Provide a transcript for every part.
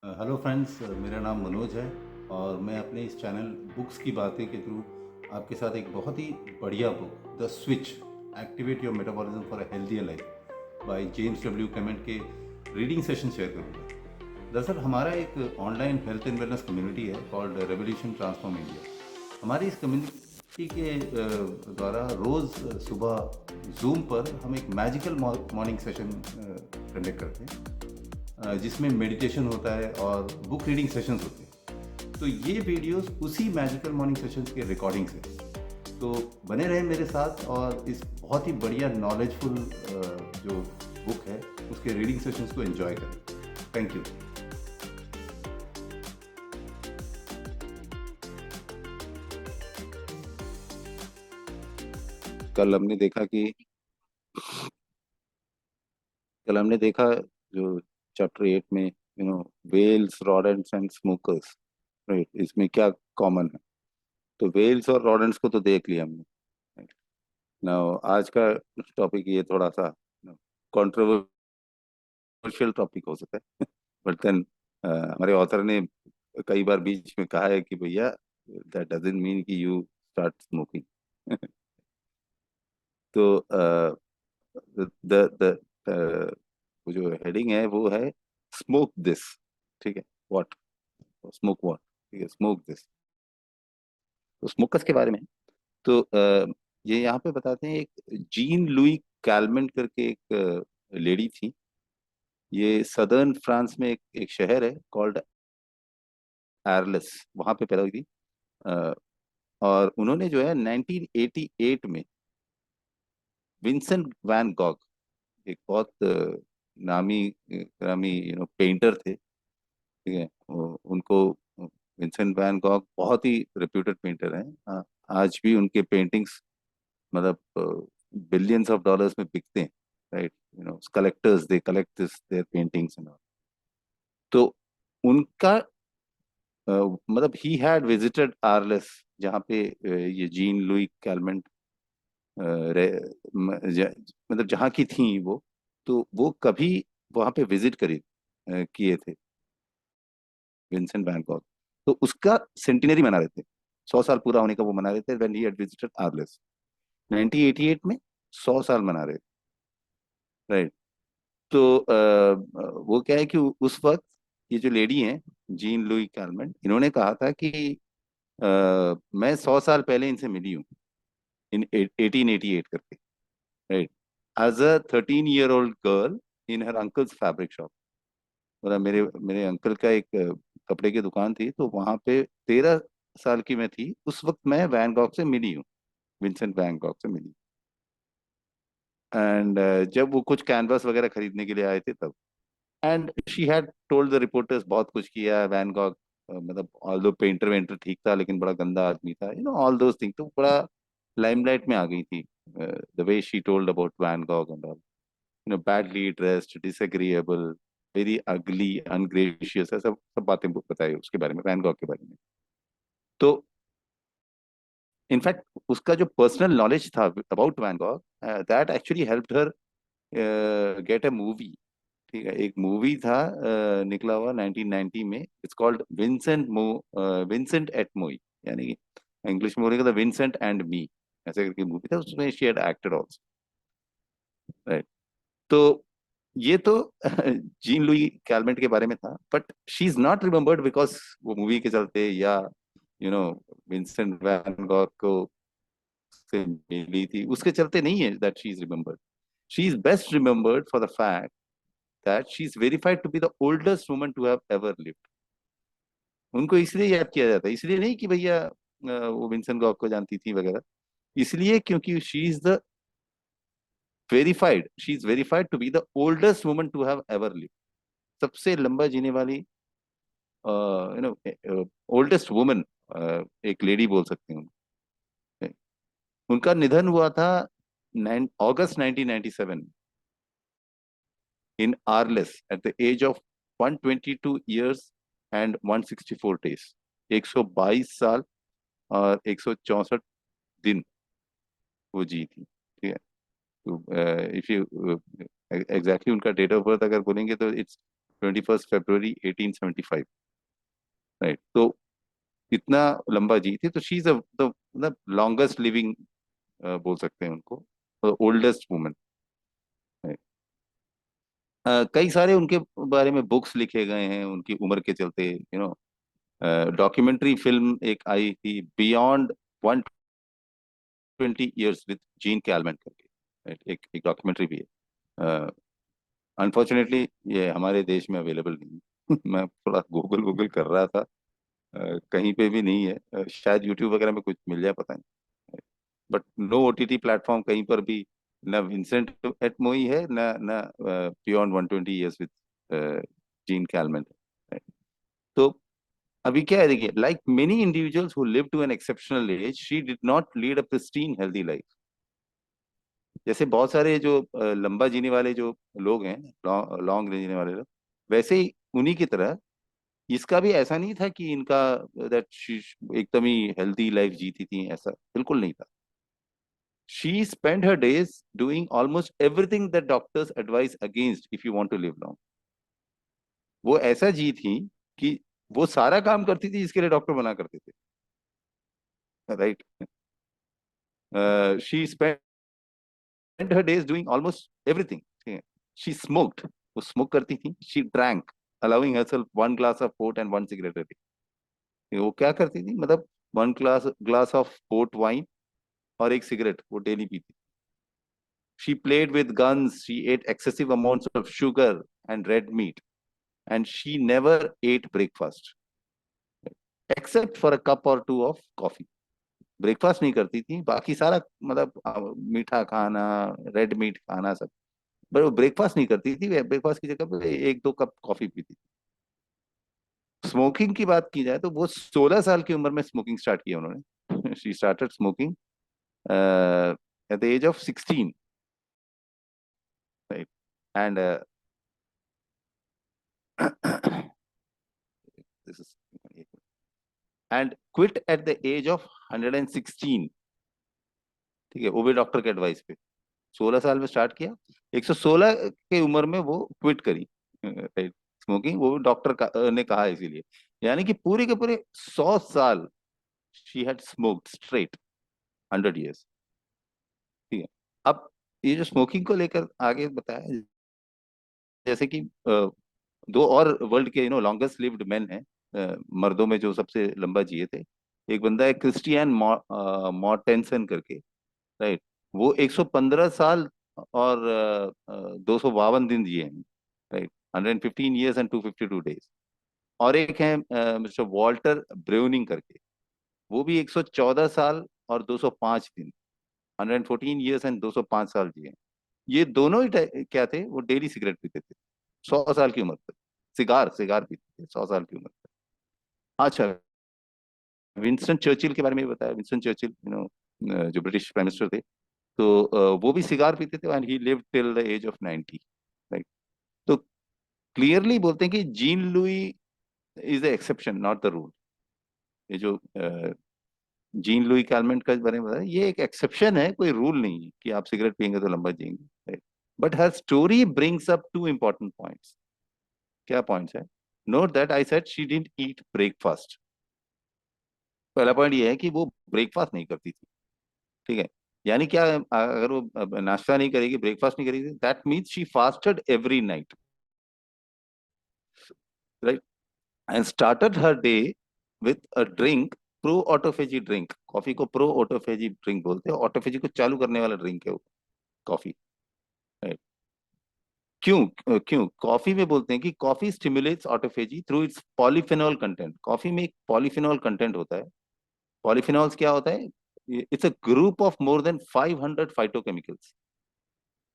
Hello friends, मेरा नाम मनोज है और मैं अपने इस चैनल बुक्स की बातें के थ्रू आपके साथ एक बहुत ही बढ़िया book the switch activate your metabolism for a healthier life by James W Clement के रीडिंग सेशन शेयर करूँगा। दरअसल हमारा एक online health and wellness community है कॉल्ड रेवोल्यूशन ट्रांसफॉर्म इंडिया। हमारी इस कम्युनिटी के द्वारा रोज़ सुबह जूम पर हम एक मैजिकल मॉर्निंग सेशन कंडक्ट करते हैं, जिसमें मेडिटेशन होता है और बुक रीडिंग सेशंस होते हैं। तो ये वीडियोस उसी मैजिकल मॉर्निंग सेशंस के रिकॉर्डिंग्स हैं। तो बने रहें मेरे साथ और इस बहुत ही बढ़िया नॉलेजफुल जो बुक है उसके रीडिंग सेशंस को एंजॉय करें। Thank you. कल हमने देखा कि कल हमने देखा जो चैप्टर 8 में वेल्स रॉडेंट्स एंड स्मोकर्स, राइट, इसमें क्या कॉमन है। तो वेल्स और रॉडेंट्स को तो देख लिया हमने। ना आज का टॉपिक ये थोड़ा सा कंट्रोवर्शियल टॉपिक हो सकता है, बट देन हमारे ऑथर ने कई बार बीच में कहा है कि भैया दैट डजंट मीन कि यू स्टार्ट स्मोकिंग। तो द द वो जो हेडिंग है वो है स्मोक दिस। ठीक है, व्हाट, स्मोक व्हाट, ठीक है, स्मोक दिस। तो स्मोकर्स के बारे में तो ये यहाँ पे बताते हैं। एक जीन लुई कैलमेंट करके एक लेडी थी। ये सदर्न फ्रांस में एक शहर है कॉल्ड एरलेस, वहां पे पैदा हुई थी। अ, और उन्होंने जो है 1988 में विंसेंट वैन गॉग, एक बहुत नामी नामी पेंटर थे। ठीक है, उनको विंसेंट वैन गॉग बहुत ही रिप्यूटेड पेंटर हैं। आज भी उनके पेंटिंग्स मतलब बिलियंस ऑफ डॉलर्स में बिकते हैं, right. Collectors they collect this their paintings and all. तो उनका मतलब ही हैड विजिटेड आरलेस, जहाँ पे ये जीन लुई कैलमेंट मतलब जहाँ की थी वो। तो वो कभी वहां पे विजिट किए थे विंसेंट वैन गॉग। तो उसका सेंटिनरी मना रहे थे, 100 साल पूरा होने का वो मना रहे थे व्हेन ही हैड विजिटेड आरलेस 1988 में। 100 साल मना रहे थे, राइट। तो वो क्या है कि उस वक्त ये जो लेडी हैं जीन लुई कैलमेंट, इन्होंने कहा था कि अ, मैं 100 साल पहले इनसे मिली हूँ इन 1888 करके, right, as a 13 year old girl in her uncle's fabric shop. मतलब मेरे मेरे अंकल का एक कपड़े की दुकान थी, तो वहां पे 13 साल की मैं थी उस वक्त मैं वैन गॉग से मिली हूँ, विंसेंट वैन गॉग से मिली। एंड जब वो कुछ कैनवास वगैरह खरीदने के लिए आए थे तब, and she had told the reporters बहुत कुछ किया वैन गॉग। मतलब ऑल दो पेंटर वेंटर ठीक था लेकिन बड़ा गंदा आदमी था, ऑल दोज थिंग। तो बड़ा लाइमलाइट में आ गई थी the way she told about when Gogh and all. Badly dressed, disagreeable, very ugly, अनग्रेशियस, सब सब बातें बताई उसके बारे में, वैन गॉग के बारे में। तो इनफैक्ट उसका जो पर्सनल नॉलेज था about when Gogh, that actually helped her get a movie. ठीक है, एक मूवी था निकला हुआ 1990 में, इट्स कॉल्ड विंसेंट एट मोई, यानी कि इंग्लिश में बोलेगा तो विंसेंट एंड मी, ऐसे करके मूवी था, उसमें she had acted also, right. तो ये तो जीन लुई कैलमेंट के बारे में था, but she is not remembered because वो मूवी के चलते या you know Vincent van Gogh को से मिली थी उसके चलते नहीं है that she is remembered. She is best remembered for the fact that she is verified to be the oldest woman to have ever lived. उनको इसलिए याद किया जाता है, इसलिए नहीं कि भैया वो विंसेंट गॉग को जानती थी वगैरह, इसलिए क्योंकि she is verified to be the oldest woman to have ever live, सबसे लंबा जीने वाली ओल्डेस्ट वुमन, एक लेडी बोल सकते हैं। उनका निधन हुआ था अगस्त 1997 in Arles at the age of 122 years and 164 days, 122 साल और 164 दिन वो जी थी। ठीक है, तो इफ यू एग्जैक्टली उनका डेट ऑफ बर्थ अगर बोलेंगे तो इट्स 21 फरवरी 1875, राइट। तो इतना लंबा जी थी, तो she is the longest living, बोल सकते हैं उनको, ओल्डेस्ट वुमन। कई सारे उनके बारे में बुक्स लिखे गए हैं उनकी उम्र के चलते, डॉक्यूमेंट्री फिल्म एक आई थी, beyond 120 years with Jeanne Calment करके, right? एक डॉक्यूमेंट्री भी है। अनफॉर्चुनेटली ये हमारे देश में अवेलेबल नहीं है। मैं थोड़ा गूगल गूगल कर रहा था, कहीं पे भी नहीं है। शायद यूट्यूब वगैरह में कुछ मिल जाए, पता नहीं, बट नो ओटीटी प्लेटफॉर्म कहीं पर भी। न विंसेंट एट मोई है, न न beyond 120 years with Jeanne Calment. तो अभी क्या है, देखिए, like many individuals who live to an exceptional age, she did not lead a pristine healthy life. जैसे बहुत सारे जो लंबा जीने वाले जो लोग हैं, लॉन्ग जीने वाले लोग, वैसे ही उन्हीं की तरह इसका भी ऐसा नहीं था कि इनका दैट एकदम ही हेल्दी लाइफ जीती थी, ऐसा बिल्कुल नहीं था। She spend her days doing almost everything that doctors advise against if you want to live long. वो ऐसा जी थी कि वो सारा काम करती थी जिसके लिए डॉक्टर मना करते थे, right. She spend her days doing almost everything, ठीक है। शी स्मोक्ड, वो स्मोक करती थी। She drank, allowing herself 1 glass of port and 1 cigarette a day. वो क्या करती थी, मतलब 1 ग्लास ऑफ पोर्ट वाइन और एक सिगरेट वो डेली पीती। She played with guns, she ate excessive amounts of sugar and red meat, and she never ate breakfast except for a cup or two of coffee. Breakfast नहीं करती थी, बाकी सारा मतलब मीठा खाना, रेड मीट खाना, सब। पर वो ब्रेकफास्ट नहीं करती थी, ब्रेकफास्ट की जगह पे 1-2 कप कॉफी पीती थी। स्मोकिंग की बात की जाए तो वो 16 साल की उम्र में स्मोकिंग स्टार्ट किया उन्होंने। She started smoking at the age of 16, right. And this is and quit at the age of 116, ठीक है, वो भी डॉक्टर के एडवाइस पे। 16 साल में स्टार्ट किया, 116 की उम्र में वो क्विट करी, राइट, स्मोकिंग। वो डॉक्टर ने कहा इसीलिए, यानी कि पूरे के पूरे 100 साल she had smoked straight, 100 years, ठीक है। अब ये जो स्मोकिंग को लेकर आगे बताया, जैसे कि दो और वर्ल्ड के लॉन्गेस्ट लिव्ड मैन हैं, मर्दों में जो सबसे लंबा जिए थे। एक बंदा है क्रिस्टियन मॉर्टेंसन करके, राइट। वो 115 साल और 252 दिन जिए हैं, राइट। 115 years and 252 days. और एक है मिस्टर वॉल्टर ब्रेउनिंग करके, वो भी 114 साल और 205 दिन, 114 ईयर्स एंड 205 साल जिए। ये दोनों ही क्या थे, वो डेली सिगरेट पीते थे 100 साल की उम्र तक। सिगार सिगार पीते थे 100 साल की उम्र तक। अच्छा, विंस्टन चर्चिल के बारे में भी बताया। विंस्टन चर्चिल जो ब्रिटिश प्राइम मिनिस्टर थे, तो वो भी सिगार पीते थे, and he lived till the age of 90, right. तो क्लियरली बोलते हैं कि Jeanne Louise is the exception, not the rule. ये जो जीन लुई कैलमेंट का बारे में बताया, ये एक एक्सेप्शन है, कोई रूल नहीं है कि आप सिगरेट पियेंगे तो लंबा जिएंगे। But her story brings up two important points. क्या पॉइंट्स है? Note that I said she didn't eat breakfast. पहला पॉइंट ये है कि वो ब्रेकफास्ट नहीं करती थी, ठीक है। यानी क्या, अगर वो नाश्ता नहीं करेगी, ब्रेकफास्ट नहीं करेगी, that means she fasted every night, right. And started her day with a drink, pro autophagy drink. Coffee को प्रो ऑटोफेजी ड्रिंक बोलते हैं, ऑटोफेजी को चालू करने वाला ड्रिंक है वो, कॉफी, राइट। क्यों कॉफी में बोलते हैं कि coffee stimulates autophagy through it's polyphenol content. Coffee में एक पॉलीफेनॉल कंटेंट होता है। पॉलीफेनॉल्स क्या होता है? It's a group of more than 500 phytochemicals,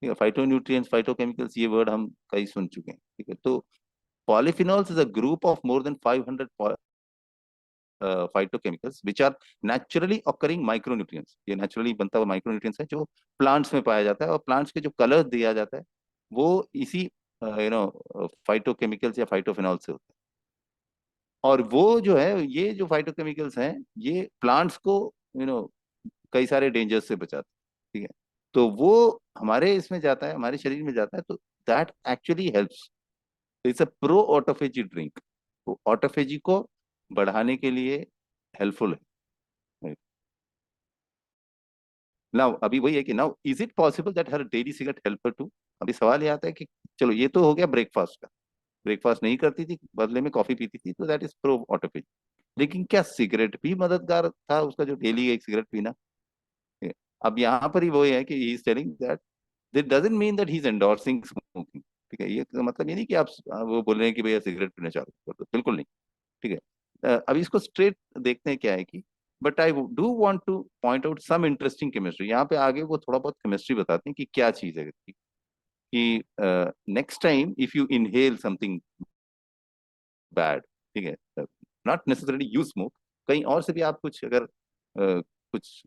ठीक है। फाइटोन्यूट्रिएंट्स, फाइटोकेमिकल्स, ये वर्ड हम कई सुन चुके हैं, ठीक है। तो polyphenols is a group of more than 500 phytochemicals which are naturally occurring micronutrients. ये नेचुरली बनता हुआ माइक्रोन्यूट्रिएंट्स है, जो प्लांट्स में पाया जाता है, और प्लांट्स के जो कलर दिया जाता है वो इसी फाइटोकेमिकल्स या फाइटोफिनॉल से होता है। और वो जो है, ये जो फाइटोकेमिकल्स हैं, ये प्लांट्स को कई सारे डेंजर्स से बचाते हैं, ठीक है। तो वो हमारे इसमें जाता है, हमारे शरीर में जाता है, तो that actually helps, it's a pro autophagy drink, वो ऑटोफेजी को बढ़ाने के लिए हेल्पफुल है। नाउ अभी वही है कि now is it possible that her daily cigarette help her too. अभी सवाल ये आता है कि चलो ये तो हो गया ब्रेकफास्ट का, ब्रेकफास्ट नहीं करती थी, बदले में कॉफी पीती थी, तो दैट इज प्रो ऑटोफेजी। लेकिन क्या सिगरेट भी मददगार था उसका, जो डेली एक सिगरेट पीना? अब यहाँ पर ही वो है कि he is telling that this doesn't mean that he is endorsing smoking. ठीक है, ये तो मतलब ये नहीं कि आप वो बोल रहे हैं कि भैया सिगरेट पीना चालू कर दो, बिल्कुल नहीं। ठीक है, अब इसको स्ट्रेट देखते हैं क्या है कि, but I do want to point out some interesting chemistry. यहाँ पे आगे वो थोड़ा बहुत केमिस्ट्री बताते हैं कि क्या चीज है कि next time if you inhale something bad, ठीक है, नॉट नेसेसरली यू स्मोक, कहीं और से भी आप कुछ अगर कुछ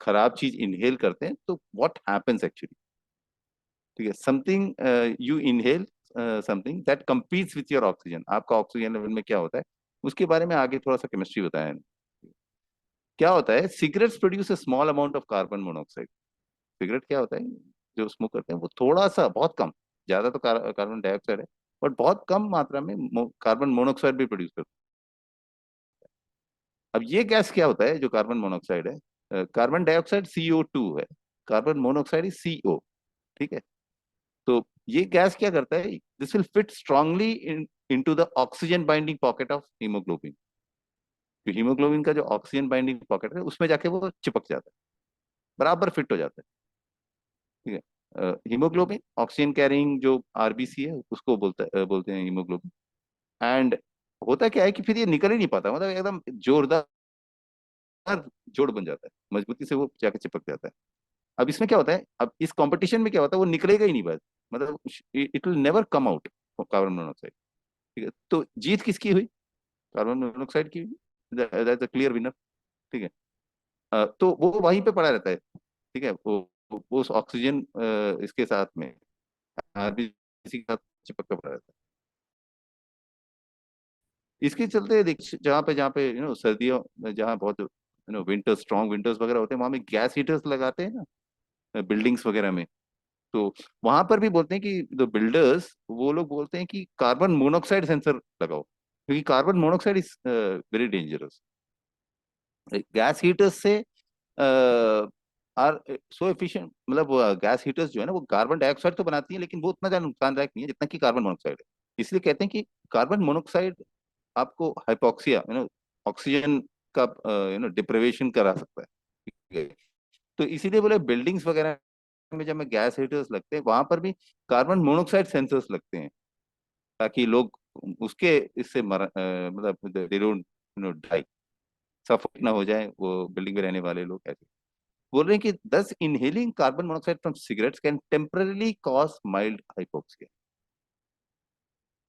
खराब चीज इनहेल करते हैं तो व्हाट हैपेंस एक्चुअली। ठीक है, something you inhale something that competes with your oxygen, आपका ऑक्सीजन लेवल में क्या होता है, उसके बारे में आगे थोड़ा सा केमिस्ट्री बताया है। क्या होता है, cigarettes produce a small amount of carbon monoxide. Cigarette क्या होता है, जो स्मोक करते हैं वो थोड़ा सा, बहुत कम, ज्यादा तो कार्बन डाइऑक्साइड है, बट बहुत कम मात्रा में कार्बन मोनोऑक्साइड भी प्रोड्यूस करते हैं। अब ये गैस क्या होता है जो कार्बन मोनोऑक्साइड है, कार्बन डाइऑक्साइड CO2 है, कार्बन मोनोऑक्साइड इज CO। ठीक है, तो ये गैस क्या करता है, this will fit strongly into the oxygen binding pocket of haemoglobin. तो हीमोग्लोबिन का जो ऑक्सीजन बाइंडिंग पॉकेट है उसमें जाके वो चिपक जाता है, बराबर फिट हो जाता है। ठीक है, हीमोग्लोबिन ऑक्सीजन कैरिंग जो आरबीसी है उसको बोलते हैं हीमोग्लोबिन। एंड होता क्या है कि फिर ये निकल ही नहीं पाता, मतलब एकदम जोरदार जोड़ बन जाता है, मजबूती से वो जाके चिपक जाता है। अब इसमें क्या होता है, अब इस कंपटीशन में क्या होता है, वो निकलेगा ही नहीं बस, मतलब it will never come out carbon monoxide. ठीक है, तो जीत किसकी हुई, कार्बन मोनोऑक्साइड की। That's a clear winner. ठीक है, तो वो वहीं पे पड़ा रहता है। ठीक है, वो उस ऑक्सीजन इसके साथ में आरबीसी के साथ चिपक कर पड़ा रहता है। इसके चलते देख, जहाँ पे सर्दियों में, जहाँ बहुत विंटर, स्ट्रॉन्ग विंटर्स वगैरह होते हैं, वहां में गैस हीटर्स लगाते हैं ना बिल्डिंग्स वगैरह में। तो वहां पर भी बोलते हैं कि द बिल्डर्स, वो लोग बोलते हैं कि कार्बन मोनोऑक्साइड सेंसर लगाओ, क्योंकि carbon monoxide is very dangerous. Gas heaters से आर सो एफिशिएंट, मतलब गैस हीटर्स जो है ना, वो कार्बन डाइऑक्साइड तो बनाती है, लेकिन वो उतना ज्यादा नुकसानदायक नहीं है जितना कि कार्बन मोनोऑक्साइड है। इसलिए कहते हैं कि कार्बन मोनोऑक्साइड आपको हाइपोक्सिया, ऑक्सीजन का डिप्रिवेशन करा सकता है। ठीक है, तो इसीलिए बोले बिल्डिंग्स वगैरह में जब में गैस हीटर्स लगते हैं, वहां पर भी कार्बन मोनोऑक्साइड सेंसर्स लगते हैं, ताकि लोग उसके इससे मतलब दे डोंट डाई, सफोकेट ना हो जाए वो बिल्डिंग में रहने वाले लोग। ऐसे बोल रहे हैं कि दस inhaling carbon monoxide from cigarettes can temporarily cause mild hypoxia.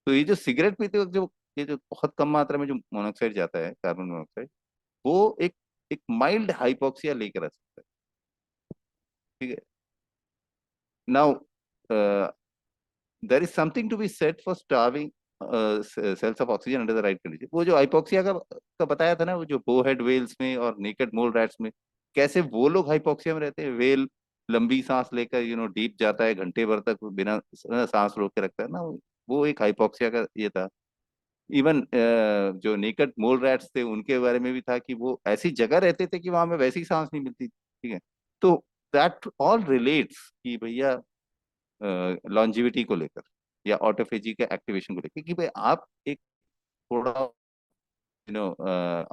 तो ये जो सिगरेट पीते वक्त जो ये जो बहुत कम मात्रा में जो मोनोऑक्साइड जाता है, कार्बन मोनोऑक्साइड, वो एक एक माइल्ड हाइपोक्सिया लेकर आ सकता है। ठीक है, now there is something to be said for starving cells of oxygen under the right condition. वो जो हाइपोक्सिया का बताया था ना, वो जो बोहेड वेल्स में और नेकेड मोल रैट्स में, कैसे वो लोग हाइपोक्सिया में रहते हैं। वेल लंबी सांस लेकर डीप जाता है, घंटे भर तक बिना सांस रोक के रखता है ना, वो एक हाइपोक्सिया का ये था। इवन जो नेकेड मोल रैट्स थे उनके बारे में भी था कि वो ऐसी जगह रहते थे कि वहां में वैसी सांस नहीं मिलती। ठीक है, तो दैट ऑल रिलेट्स कि भैया लॉन्जिविटी को लेकर या ऑटोफेजी के एक्टिवेशन को लेकर, कि भाई आप एक थोड़ा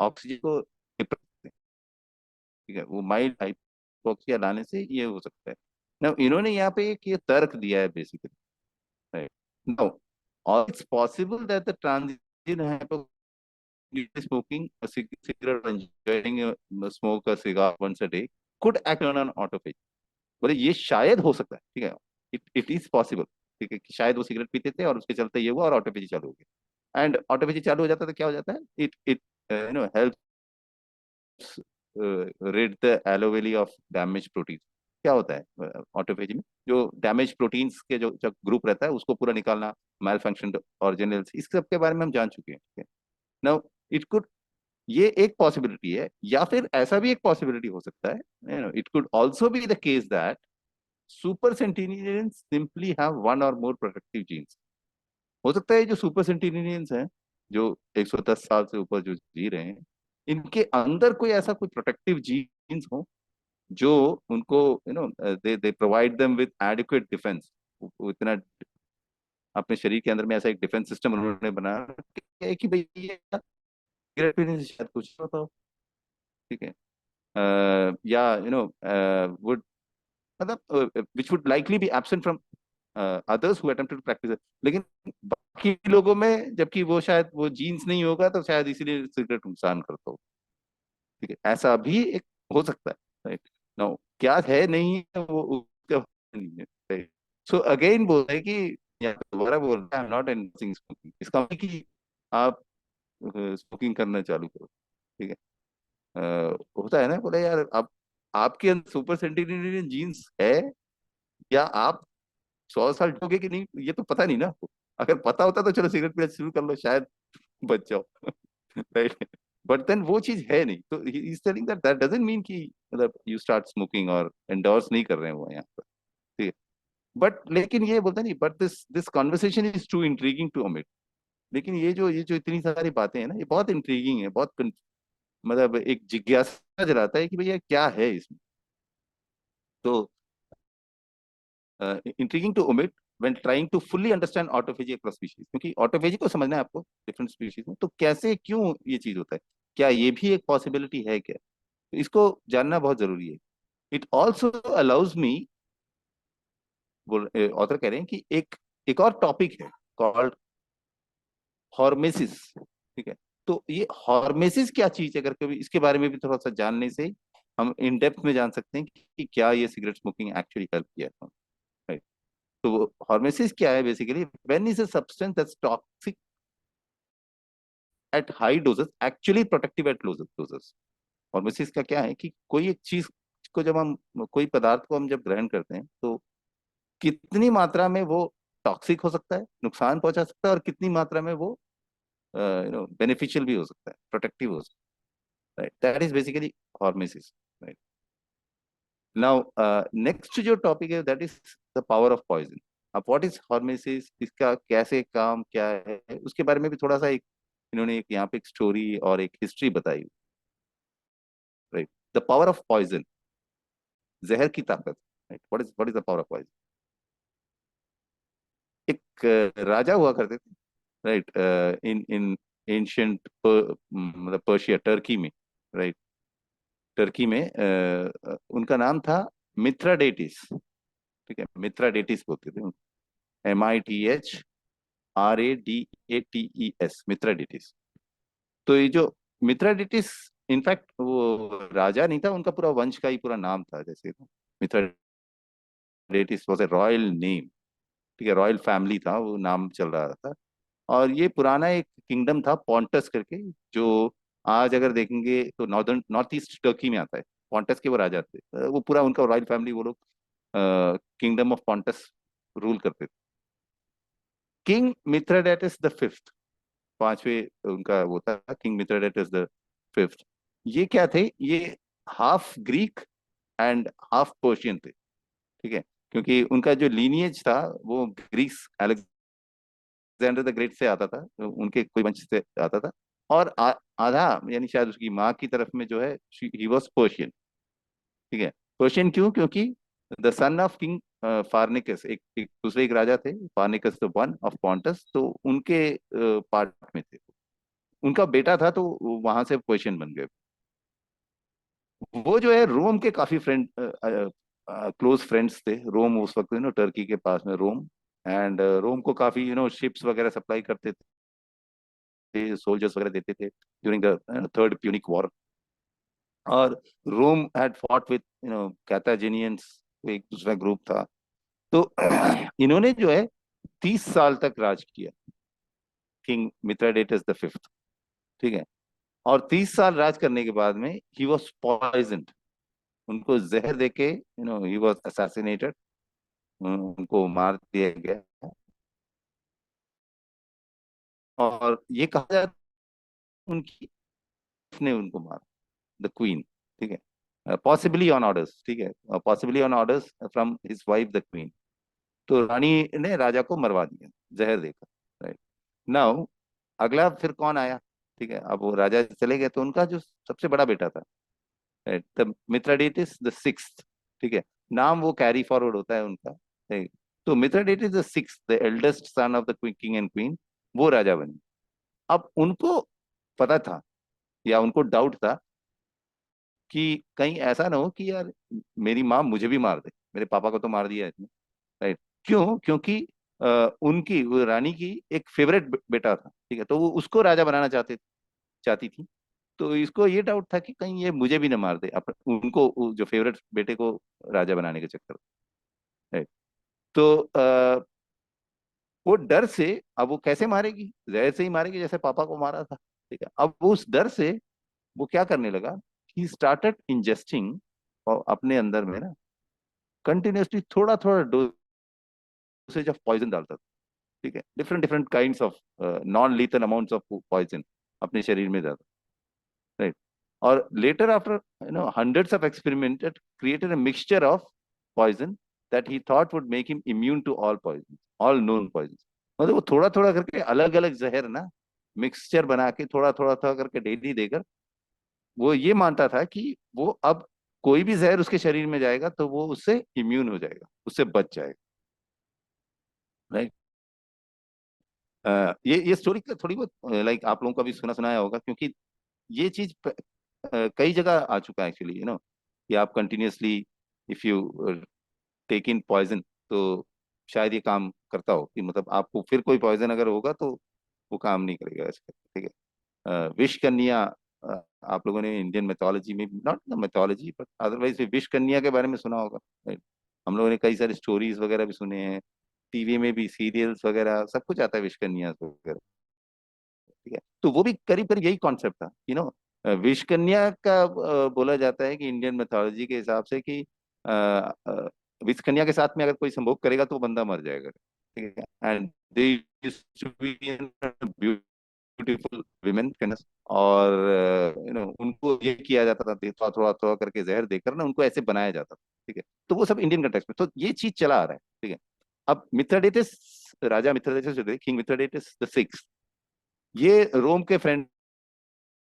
ऑक्सीजन को dip रखते हैं। ठीक है, वो माइल्ड हाइपोक्सिया लाने से ये हो सकता है ना। इन्होंने यहाँ पे एक ये तर्क दिया है बेसिकली, राइट। नाउ और it's possible that the transition smoking a cigarette and enjoying a smoke a cigar once a day could act on an autophagy। बोले ये शायद हो सकता है। ठीक है, इट इज पॉसिबल। ठीक है, कि शायद वो सिगरेट पीते थे और उसके चलते ये हुआ और ऑटोपैथी चालू हो गया। एंड ऑटोपैथी चालू हो जाता है तो क्या हो जाता है, it it help rid the alovely of damage protein. क्या होता है ऑटोफेजी में, जो डैमेज प्रोटीन्स के जो ग्रुप रहता है उसको पूरा निकालना, मैल फंक्शन ऑर्गेनेल्स, इस सब के बारे में हम जान चुके हैं। ठीक है, नाउ इट कुड, ये एक पॉसिबिलिटी है, या फिर ऐसा भी एक पॉसिबिलिटी हो सकता है, it could also be the case that super centenarians simply have one or more protective jeans. हो सकता है जो सुपर सेंटिनियंस हैं, जो 110 साल से ऊपर जो जी रहे हैं, इनके अंदर कोई ऐसा कोई प्रोटेक्टिव जीन्स हो जो उनको दे दे provide them with adequate defence. इतना अपने शरीर के अंदर में ऐसा एक डिफेंस सिस्टम उन्होंने बना रखा है कि भाई ये सिगरेट पीने से शायद कुछ नहीं होता हो। ठीक है। या वुड मतलब which would likely be absent from others who attempted to practice. लेकिन बाकी लोगों में जबकि वो शायद वो जीन्स नहीं होगा, तो शायद इसीलिए सिगरेट नुकसान करता हो। ठीक है, ऐसा भी एक हो सकता है। राइट। नो, क्या है नहीं है वो उसका नहीं है। राइट। सो अगेन बोल रहे हैं कि, या दोबारा बोल रहे हैं, I am not endorsing smoking. इसका मतलब कि आप स्मोकिंग करना चालू करो। ठीक है। होता है ना, बोले यार आप, आपके अंदर सुपर सेंटिनेलियन जीन्स है, या आप 100 साल जियोगे कि नहीं ये तो पता नहीं ना आपको। अगर पता होता तो चलो सिगरेट पीना शुरू कर लो, शायद बच जाओ। राइट। बट देन वो चीज है नहीं, तो he is telling that that doesn't mean कि मतलब यू स्टार्ट स्मोकिंग, और एंडोर्स नहीं कर रहे हैं वो यहाँ पर। ठीक है। बट लेकिन ये बोलते नहीं, but this this conversation is too intriguing to omit। लेकिन ये जो इतनी सारी बातें हैं ना, ये बहुत इंट्रीगिंग है, बहुत मतलब एक जिज्ञासा जलाता है कि भैया क्या है इसमें। तो intriguing to omit when trying to fully understand autophagy across species, क्योंकि ऑटोफेजी को समझना है आपको डिफरेंट स्पीशीज में, तो कैसे क्यों ये चीज होता है, क्या ये भी एक पॉसिबिलिटी है क्या, तो इसको जानना बहुत जरूरी है। इट ऑल्सो अलाउज मी, बोल ऑथर कह रहे हैं कि एक एक और टॉपिक है कॉल्ड हॉर्मेसिस। ठीक है। तो ये हॉर्मेसिस क्या चीज है, अगर कभी इसके बारे में भी थोड़ा सा जानने से हम इन डेप्थ में जान सकते हैं कि क्या ये सिगरेट स्मोकिंग एक्चुअली हेल्प किया है। राइट। तो हॉर्मेसिस क्या है, basically when is a substance that's toxic at high doses actually protective at low doses. Hormesis का क्या है कि कोई एक चीज को जब हम, कोई पदार्थ को हम जब ग्रहण करते हैं, तो कितनी मात्रा में वो टॉक्सिक हो सकता है, नुकसान पहुंचा सकता है, और कितनी मात्रा में वो बेनिफिशियल भी हो सकता है, प्रोटेक्टिव हो सकता है। Right, that is basically hormesis. Right. Now next जो टॉपिक है that is the power of poison. अब व्हाट इज हॉर्मेसिस, इसका कैसे काम क्या है, उसके बारे में भी थोड़ा सा एक इन्होंने एक यहाँ पे एक स्टोरी और एक हिस्ट्री बताई। Right. The power of poison, जहर की ताकत। Right, what is the power of poison. एक राजा हुआ करते थे। राइट। इन इन एंशियंट मतलब पर्शिया, टर्की में। राइट। टर्की में उनका नाम था मिथ्राडेटिस। ठीक है, मिथ्राडेटिस बोलते थे, MITHRADATES, मिथ्राडेटिस। तो ये जो मिथ्राडेटिस, इनफैक्ट वो राजा नहीं था, उनका पूरा वंश का ही पूरा नाम था, जैसे मिथ्राडेटिस वॉज ए रॉयल नेम। ठीक है, रॉयल फैमिली था, वो नाम चल रहा था। और ये पुराना एक किंगडम था पॉन्टस करके, जो आज अगर देखेंगे तो नॉर्थ ईस्ट टर्की में आता है। पॉन्टस के वो राजा थे, वो पूरा उनका रॉयल फैमिली, वो लोग किंगडम ऑफ पॉन्टस रूल करते थे। किंग मिथ्राडेटस द फिफ्थ, पांचवे उनका वो था, किंग मिथ्राडेटस द फिफ्थ। ये क्या थे, ये half Greek and half Persian थे। ठीक है, क्योंकि उनका जो लीनिएज था वो ग्रीस, अलेक्जेंडर द ग्रेट से आता था, तो उनके कोई वंश से आता था। और आधा, यानी शायद उसकी माँ की तरफ में जो है, ही वॉज पर्शियन। ठीक है। पर्शियन क्यों, क्योंकि द सन ऑफ किंग फार्निकस, एक दूसरे एक राजा थे, फार्निकस द वन ऑफ पॉन्टस, तो उनके पार्ट में थे। उनका बेटा था, तो वहां से पर्शियन बन गए। वो जो है रोम के काफी फ्रेंड, क्लोज फ्रेंड्स थे। रोम उस वक्त टर्की के पास में रोम, एंड रोम को काफी शिप्स वगैरह सप्लाई करते थे, सोल्जर्स वगैरह देते थे during the third Punic war. और रोम हैड फॉट विथ कैथाजिनियंस, एक दूसरा ग्रुप था। तो इन्होंने जो है 30 साल तक राज किया, किंग मिथ्राडेटस द फिफ्थ। ठीक है। और 30 साल राज करने के बाद में ही वॉज पॉइजन्ड, उनको जहर देके ही वॉज असैसिनेटेड, उनको मार दिया गया। और ये कहा जाता है उनकी ने उनको मारा, द क्वीन। ठीक है, पॉसिबली ऑन ऑर्डर्स। ठीक है, possibly on orders from his wife the queen. तो रानी ने राजा को मरवा दिया जहर देकर। राइट। नाउ अगला फिर कौन आया? ठीक है, अब वो राजा चले गए तो उनका जो सबसे बड़ा बेटा था, द मिथ्राडेटिस द सिक्स्थ, ठीक है, नाम वो कैरी फॉरवर्ड होता है उनका, ठीक। तो Mithridates the sixth, the eldest son of the king and queen, वो राजा बने। अब उनको पता था, या उनको डाउट था कि कहीं ऐसा ना हो कि यार मेरी माँ मुझे भी मार दे, मेरे पापा को तो मार दिया है इसने, राइट। क्यों? क्योंकि उनकी, वो रानी की एक फेवरेट बेटा था, ठीक है, तो वो उसको राजा बनाना चाहती थी। तो इसको ये डाउट था कि कहीं ये मुझे भी ना मार दे, उनको जो फेवरेट बेटे को राजा बनाने के चक्कर में, राइट। तो वो डर से, अब वो कैसे मारेगी? जहर से ही मारेगी, जैसे पापा को मारा था, ठीक है। अब वो उस डर से वो क्या करने लगा, ही स्टार्टेड इंजेस्टिंग, और अपने अंदर में ना कंटिन्यूसली थोड़ा थोड़ा डोसेज ऑफ पॉइजन डालता था, ठीक है, different different kinds of non lethal amounts of poison अपने शरीर में जाता, राइट। और later after hundreds of experimented created a mixture of poison that he thought would make him immune to all poisons, all known poisons। मतलब वो थोड़ा थोड़ा करके अलग अलग जहर ना मिक्सचर बना के थोड़ा थोड़ा थोड़ा करके डेली देकर, वो ये मानता था कि वो अब कोई भी जहर उसके शरीर में जाएगा तो वो उससे इम्यून हो जाएगा, उससे बच जाएगा, राइट। ये स्टोरी थोड़ी बहुत लाइक आप लोगों का भी सुना सुनाया होगा, क्योंकि ये चीज कई जगह आ चुका है एक्चुअली, कि आप continuously if you take in poison, तो शायद ये काम करता हो, कि मतलब आपको फिर कोई पॉइजन अगर होगा तो वो काम नहीं करेगा इसका, ठीक है। विष कन्या, आप लोगों ने इंडियन मैथोलॉजी में, नॉट मैथोलॉजी बट अदरवाइज विष कन्या के बारे में सुना होगा, right? हम लोगों ने कई सारे स्टोरीज वगैरह भी सुने हैं, टीवी में भी सीरियल्स वगैरह सब कुछ आता है विष कन्या वगैरह, ठीक है। तो वो भी करीब करीब यही कॉन्सेप्ट था, विष कन्या का बोला जाता है कि इंडियन मैथोलॉजी के हिसाब से कि अ, अ, विष कन्या के साथ में अगर कोई संभोग करेगा तो वो बंदा मर जाएगा, ठीक है। And they used to be beautiful women, और उनको ये किया जाता था, थोड़ा थोड़ा थोड़ा करके जहर देकर ना उनको ऐसे बनाया जाता था, ठीक है। तो वो सब इंडियन कंटेक्स्ट में, तो ये चीज चला आ रहा है, ठीक है। अब मिथ्राडेटिस, राजा मिथ्राडेटिस जो थे, किंग मिथ्राडेटिस द सिक्स्थ, ये रोम के फ्रेंड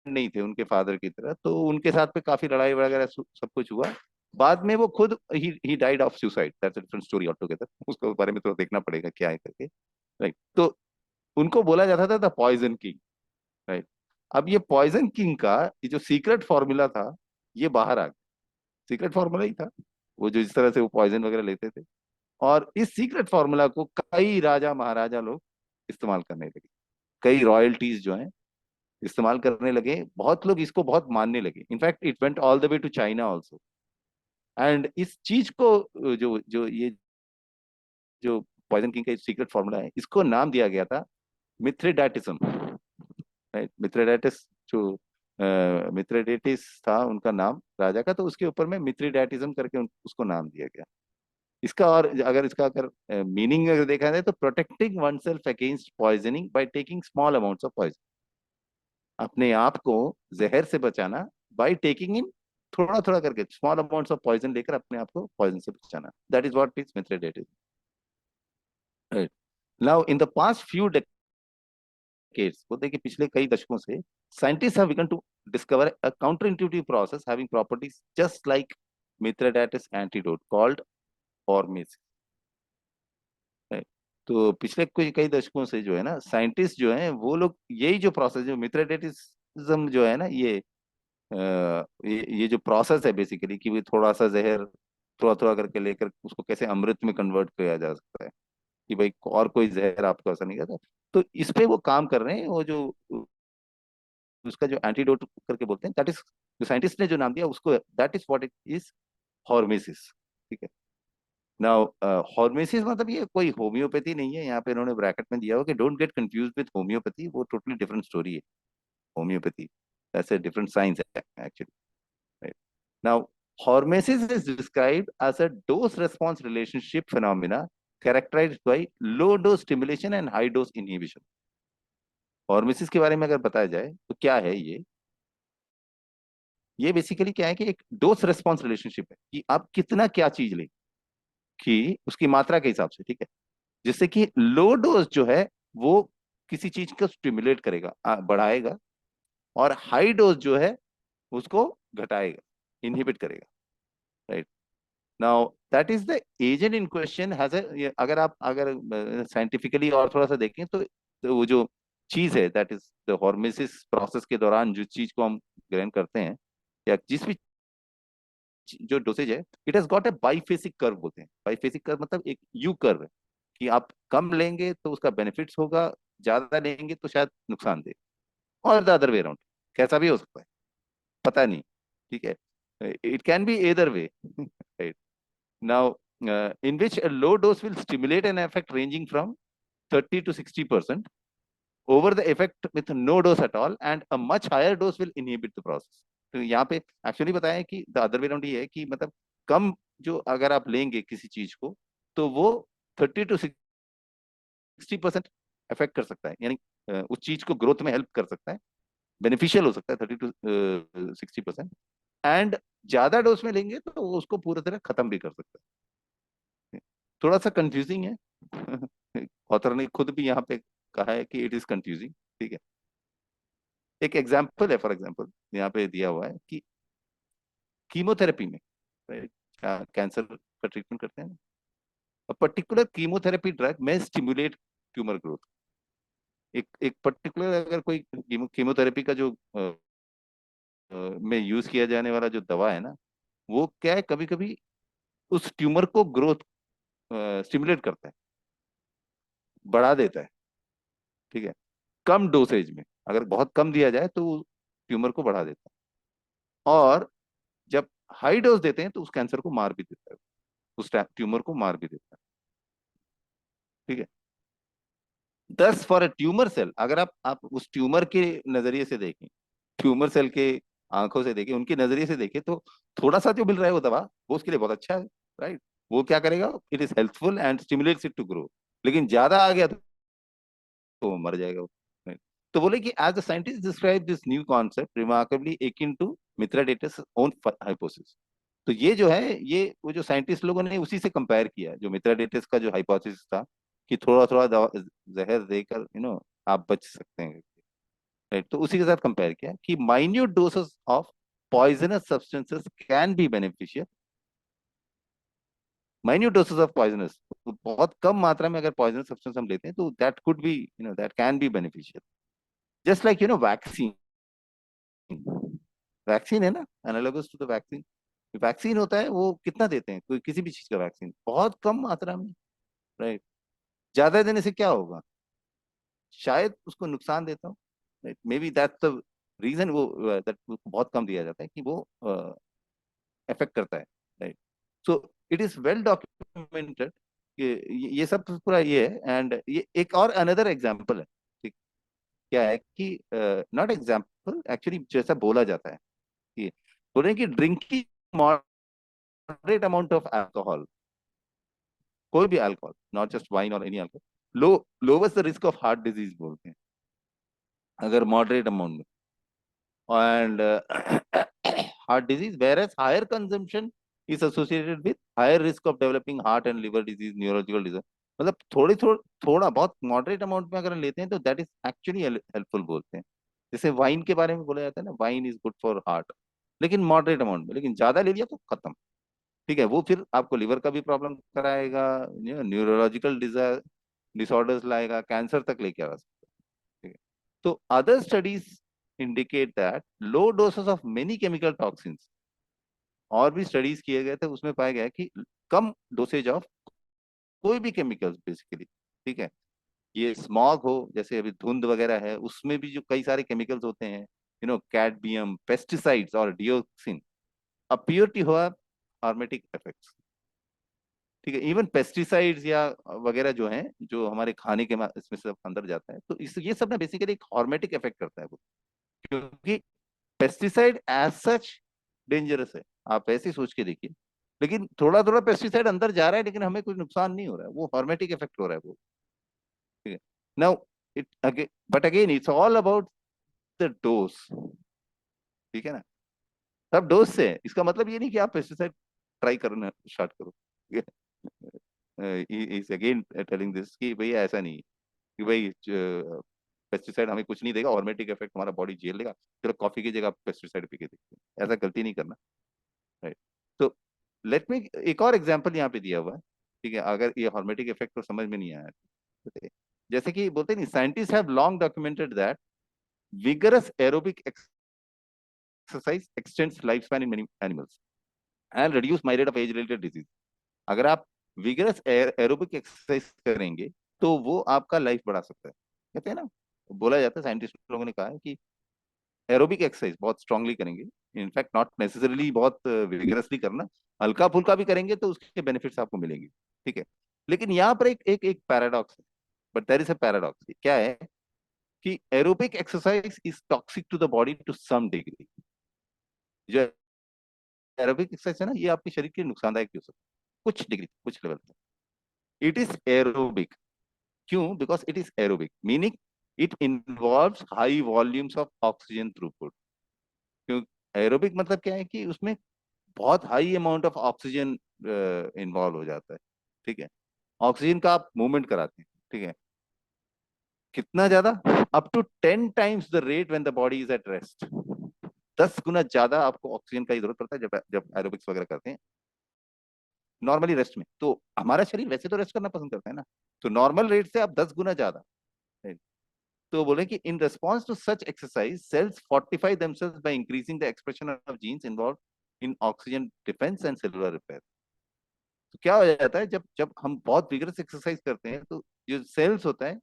नहीं थे उनके फादर की तरह, तो उनके साथ पे काफी लड़ाई वगैरह सब कुछ हुआ। बाद में वो खुद he died of suicide, that's a different story all together, उसके बारे में तो देखना पड़ेगा क्या है करके, राइट। तो उनको बोला जाता था द पॉइजन किंग, राइट। अब ये पॉइजन किंग का ये जो सीक्रेट फॉर्मूला था, ये बाहर आ गया। सीक्रेट फॉर्मूला ही था वो, जो इस तरह से वो पॉइजन वगैरह लेते थे, और इस सीक्रेट फॉर्मूला को कई राजा महाराजा लोग इस्तेमाल करने लगे, कई रॉयल्टीज जो हैं इस्तेमाल करने लगे, बहुत लोग इसको बहुत मानने लगे, in fact it went all the way to China also. And इस चीज को जो जो ये जो पॉइजन किंग का सीक्रेट फॉर्मूला है, इसको नाम दिया गया था मिथ्रेडाटिज्म, राइट। मिथ्रेडाटिस जो मिथ्रेडेटिस था उनका नाम राजा का, तो उसके ऊपर में मिथ्रेडाटिज्म करके उसको नाम दिया गया। इसका, और अगर इसका अगर मीनिंग अगर देखा जाए तो protecting oneself against poisoning by taking small amounts of poison, अपने आप को जहर से बचाना बाय टेकिंग इन थोड़ा थोड़ा करके स्मॉल अमाउंट्स ऑफ पॉइजन लेकर अपने आप को पॉइजन से बचाना, that is what is mithridatism, right. Now in the past few decades, वो देखिए पिछले कई दशकों से scientist have begun to discover a counterintuitive process having properties just like Mithridates antidote called hormesis, है। तो पिछले कोई कई दशकों से जो है ना, साइंटिस्ट जो हैं वो लोग यही जो प्रोसेस, जो मिथ्रेडेटिज्म जो है ना, ये जो प्रोसेस है बेसिकली, कि वो थोड़ा सा जहर थोड़ा थोड़ा करके लेकर उसको कैसे अमृत में कन्वर्ट किया जा सकता है, कि भाई और कोई जहर आपको असर नहीं करता। तो इस पे वो काम कर रहे हैं, वो जो उसका जो एंटीडोट करके बोलते हैं, दैट इज, जो साइंटिस्ट ने जो नाम दिया उसको, that is what it is, hormesis, ठीक है। नाउ हॉर्मेसिस मतलब ये कोई होम्योपैथी नहीं है, यहाँ पे इन्होंने ब्रैकेट में दिया हो कि don't get confuse with homeopathy, वो टोटली डिफरेंट स्टोरी है। Homeopathy that's a different science actually, right. Now hormesis is described as a dose response relationship phenomena characterized by low dose stimulation and high dose inhibition। hormesis के बारे में अगर बताया जाए तो क्या है ये बेसिकली क्या है कि एक डोज रेस्पॉन्स रिलेशनशिप है, कि आप कितना क्या चीज लें, कि उसकी मात्रा के हिसाब से, ठीक है। जिससे कि लो डोज जो है वो किसी चीज को स्टिमुलेट करेगा, बढ़ाएगा, और हाई डोज जो है उसको घटाएगा, इनहिबिट करेगा, right. Now that is the agent in question has अगर आप अगर साइंटिफिकली और थोड़ा सा देखें तो वो जो चीज है, दैट इज द हॉर्मेसिस प्रोसेस के दौरान जो चीज को हम ग्रहण करते हैं, या जिस भी जो डोसेज है, it has got a बाइफेसिक curve बोलते हैं। बाइफेसिक कर्व मतलब एक यू कर्व है, कि आप कम लेंगे तो उसका बेनिफिट्स होगा, ज्यादा लेंगे तो शायद नुकसान दे, और द अदर वे अराउंड, कैसा भी हो सकता है, पता नहीं, ठीक है। It can be either way, right. Now in which a low dose will stimulate an effect ranging from 30 to 60% over the effect with no dose at all, and a much higher dose will inhibit the process. तो यहाँ पे actually बताया है कि the other way around ये है कि मतलब कम जो अगर आप लेंगे किसी चीज को, तो वो 30 to 60% अफेक्ट कर सकता है, यानी उस चीज को ग्रोथ में हेल्प कर सकता है, बेनिफिशियल हो सकता है 30 to 60%। एंड ज्यादा डोज में लेंगे तो वो उसको पूरी तरह खत्म भी कर सकता है। थोड़ा सा कंफ्यूजिंग है। ऑथर ने खुद भी यहाँ पे कहा है कि इट इज कंफ्यूजिंग, ठीक है। एक एग्जाम्पल है, फॉर एग्जाम्पल यहाँ पे दिया हुआ है कि कीमोथेरेपी में, कैंसर का ट्रीटमेंट करते हैं, पर्टिकुलर कीमोथेरेपी ड्रग में स्टिमुलेट ट्यूमर ग्रोथ। एक एक पर्टिकुलर अगर कोई कीमोथेरेपी का जो में यूज किया जाने वाला जो दवा है ना, वो क्या है, कभी कभी उस ट्यूमर को ग्रोथ स्टिमुलेट करता है, बढ़ा देता है, ठीक है, कम डोसेज में। अगर बहुत कम दिया जाए तो ट्यूमर को बढ़ा देता है, और जब हाई डोज देते हैं तो उस कैंसर को मार भी देता है, उस ट्यूमर को मार भी देता है, ठीक है। दस फॉर अ ट्यूमर सेल, अगर आप उस ट्यूमर के नजरिए से देखें, ट्यूमर सेल के आंखों से देखें, उनके नजरिए से देखें, तो थोड़ा सा जो मिल रहा है वो दवा, वो उसके लिए बहुत अच्छा है, राइट। वो क्या करेगा, it is helpful and stimulates it to grow. लेकिन ज्यादा आ गया तो वो मर जाएगा वो, right? तो बोले कि as the scientist describe this new concept remarkably akin to Mithridates own hypothesis. तो ये जो है, ये वो जो साइंटिस्ट लोगों ने उसी से कंपेयर किया, जो मिथ्राडेटस का जो हाइपोथेसिस था, कि थोड़ा थोड़ा जहर देकर आप बच सकते हैं, राइट। तो उसी के साथ कंपेयर किया कि minute doses of poisonous substances can be beneficial. Minute doses of poisonous, बहुत कम मात्रा में अगर पॉइजनस सब्सटेंस हम लेते हैं तो that could be, that can be beneficial. Just like vaccine, vaccine है ना, analogous to the vaccine. Vaccine होता है, वो कितना देते हैं, कोई किसी भी चीज का वैक्सीन बहुत कम मात्रा में, राइट। ज्यादा देने से क्या होगा, शायद उसको नुकसान देता हूँ, right. Maybe that's the reason, वो दैट बहुत कम दिया जाता है कि वो इफेक्ट करता है, right. So it is well documented कि ये सब पूरा ये है। एंड ये एक और अनदर एग्जाम्पल है, ठीक। क्या है कि नॉट एग्जाम्पल, एक्चुअली जैसा बोला जाता है कि बोल रहे हैं कि drinking moderate amount of alcohol, कोई भी alcohol, not just wine or any alcohol, lowest the risk of heart disease बोलते हैं, अगर मॉडरेट अमाउंट में। And heart disease, whereas higher consumption is associated with higher risk of developing heart and liver disease, neurological disease. मतलब थोड़ा बहुत moderate amount में अगर लेते हैं तो दैट इज एक्चुअली हेल्पफुल बोलते हैं। जैसे वाइन के बारे में बोला जाता है ना, wine is good for heart, लेकिन मॉडरेट अमाउंट में। लेकिन ज्यादा ले लिया तो खत्म, ठीक है, वो फिर आपको लिवर का भी प्रॉब्लम कराएगा, न्यूरोलॉजिकल डिसऑर्डर्स लाएगा, कैंसर तक लेके आ सकता है, ठीक है। तो other studies indicate that low doses of many chemical toxins, और भी स्टडीज किए गए थे, उसमें पाया गया कि कम डोसेज ऑफ कोई भी केमिकल्स बेसिकली, ठीक है, ये स्मॉग हो, जैसे अभी धुंध वगैरह है, उसमें भी जो कई सारे केमिकल्स होते हैं, कैडमियम, पेस्टिसाइड्स और डिओक्सिन, अपीयर टू हैव हार्मेटिक इफेक्ट्स, ठीक है। इवन पेस्टिसाइड्स या वगैरह जो हैं, जो हमारे खाने के इसमें सब अंदर जाता है, तो इस ये सब ना बेसिकली एक हॉर्मेटिक इफेक्ट करता है वो, क्योंकि पेस्टिसाइड एज सच डेंजरस है, आप ऐसे ही सोच के देखिए। लेकिन थोड़ा थोड़ा पेस्टिसाइड अंदर जा रहा है, लेकिन हमें कुछ नुकसान नहीं हो रहा है, वो हॉर्मेटिक इफेक्ट हो रहा है वो, ठीक है। Now it again, but again it's all about the dose, ठीक है ना। सब डोज से है, इसका मतलब ये नहीं कि आप पेस्टिसाइड ट्राई करना स्टार्ट करो, इज अगेन टेलिंग दिस कि भैया ऐसा नहीं है कि भाई पेस्टिसाइड हमें कुछ नहीं देगा, हॉर्मेटिक इफेक्ट हमारा बॉडी झेल लेगा, चलो कॉफी की जगह पेस्टिसाइड पी के देखते हैं, ऐसा गलती नहीं करना। राइट। तो लेट मी एक और एग्जांपल यहाँ पे दिया हुआ है, ठीक है, अगर ये हॉर्मेटिक इफेक्ट तो समझ में नहीं आया तो जैसे कि बोलते नहीं, scientist have long documented that vigorous aerobic exercise extends lifespan in many animals and reduce my rate of age related disease। अगर आप विगरस एरोबिक एक्सरसाइज करेंगे तो वो आपका लाइफ बढ़ा सकता है। कहते हैं ना, बोला जाता है, साइंटिस्ट लोगों ने कहा है कि एरोबिक एक्सरसाइज बहुत स्ट्रांगली करेंगे, इनफैक्ट नॉट नेसेसरली बहुत विगरसली करना, हल्का फुल्का भी करेंगे तो उसके बेनिफिट्स आपको मिलेंगे। ठीक है, लेकिन यहाँ पर एक एक एक पैराडॉक्स है, but there is a paradox. क्या है कि aerobic exercise is toxic to the body to some degree. जो एरोबिक एक्सरसाइज है ना, ये आपके शरीर के लिए नुकसानदायक भी हो सकता है कुछ डिग्री, कुछ लेवल तक। इट इज एरोबिक, क्यों? Because it is aerobic meaning it involves high volumes of oxygen throughput. क्यों? एरोबिक मतलब क्या है कि उसमें बहुत high amount of oxygen involve हो जाता है। ठीक है, ऑक्सीजन का आप मूवमेंट कराते हैं। ठीक है, कितना ज्यादा? Up to 10 times the rate when the body is at rest. 10 गुना ज्यादा आपको ऑक्सीजन का जरूरत पड़ता है जब जब एरोबिक्स वगैरह करते हैं नॉर्मली रेस्ट में। तो हमारा शरीर वैसे तो रेस्ट करना पसंद करता है ना, तो नॉर्मल रेट से आप 10 गुना ज्यादा। तो बोले कि in response to such exercise cells fortify themselves by increasing the expression of genes involve in oxygen defence and cellular repair. तो क्या हो जाता है, जब जब हम बहुत विगरस एक्सरसाइज करते हैं तो जो सेल्स होता है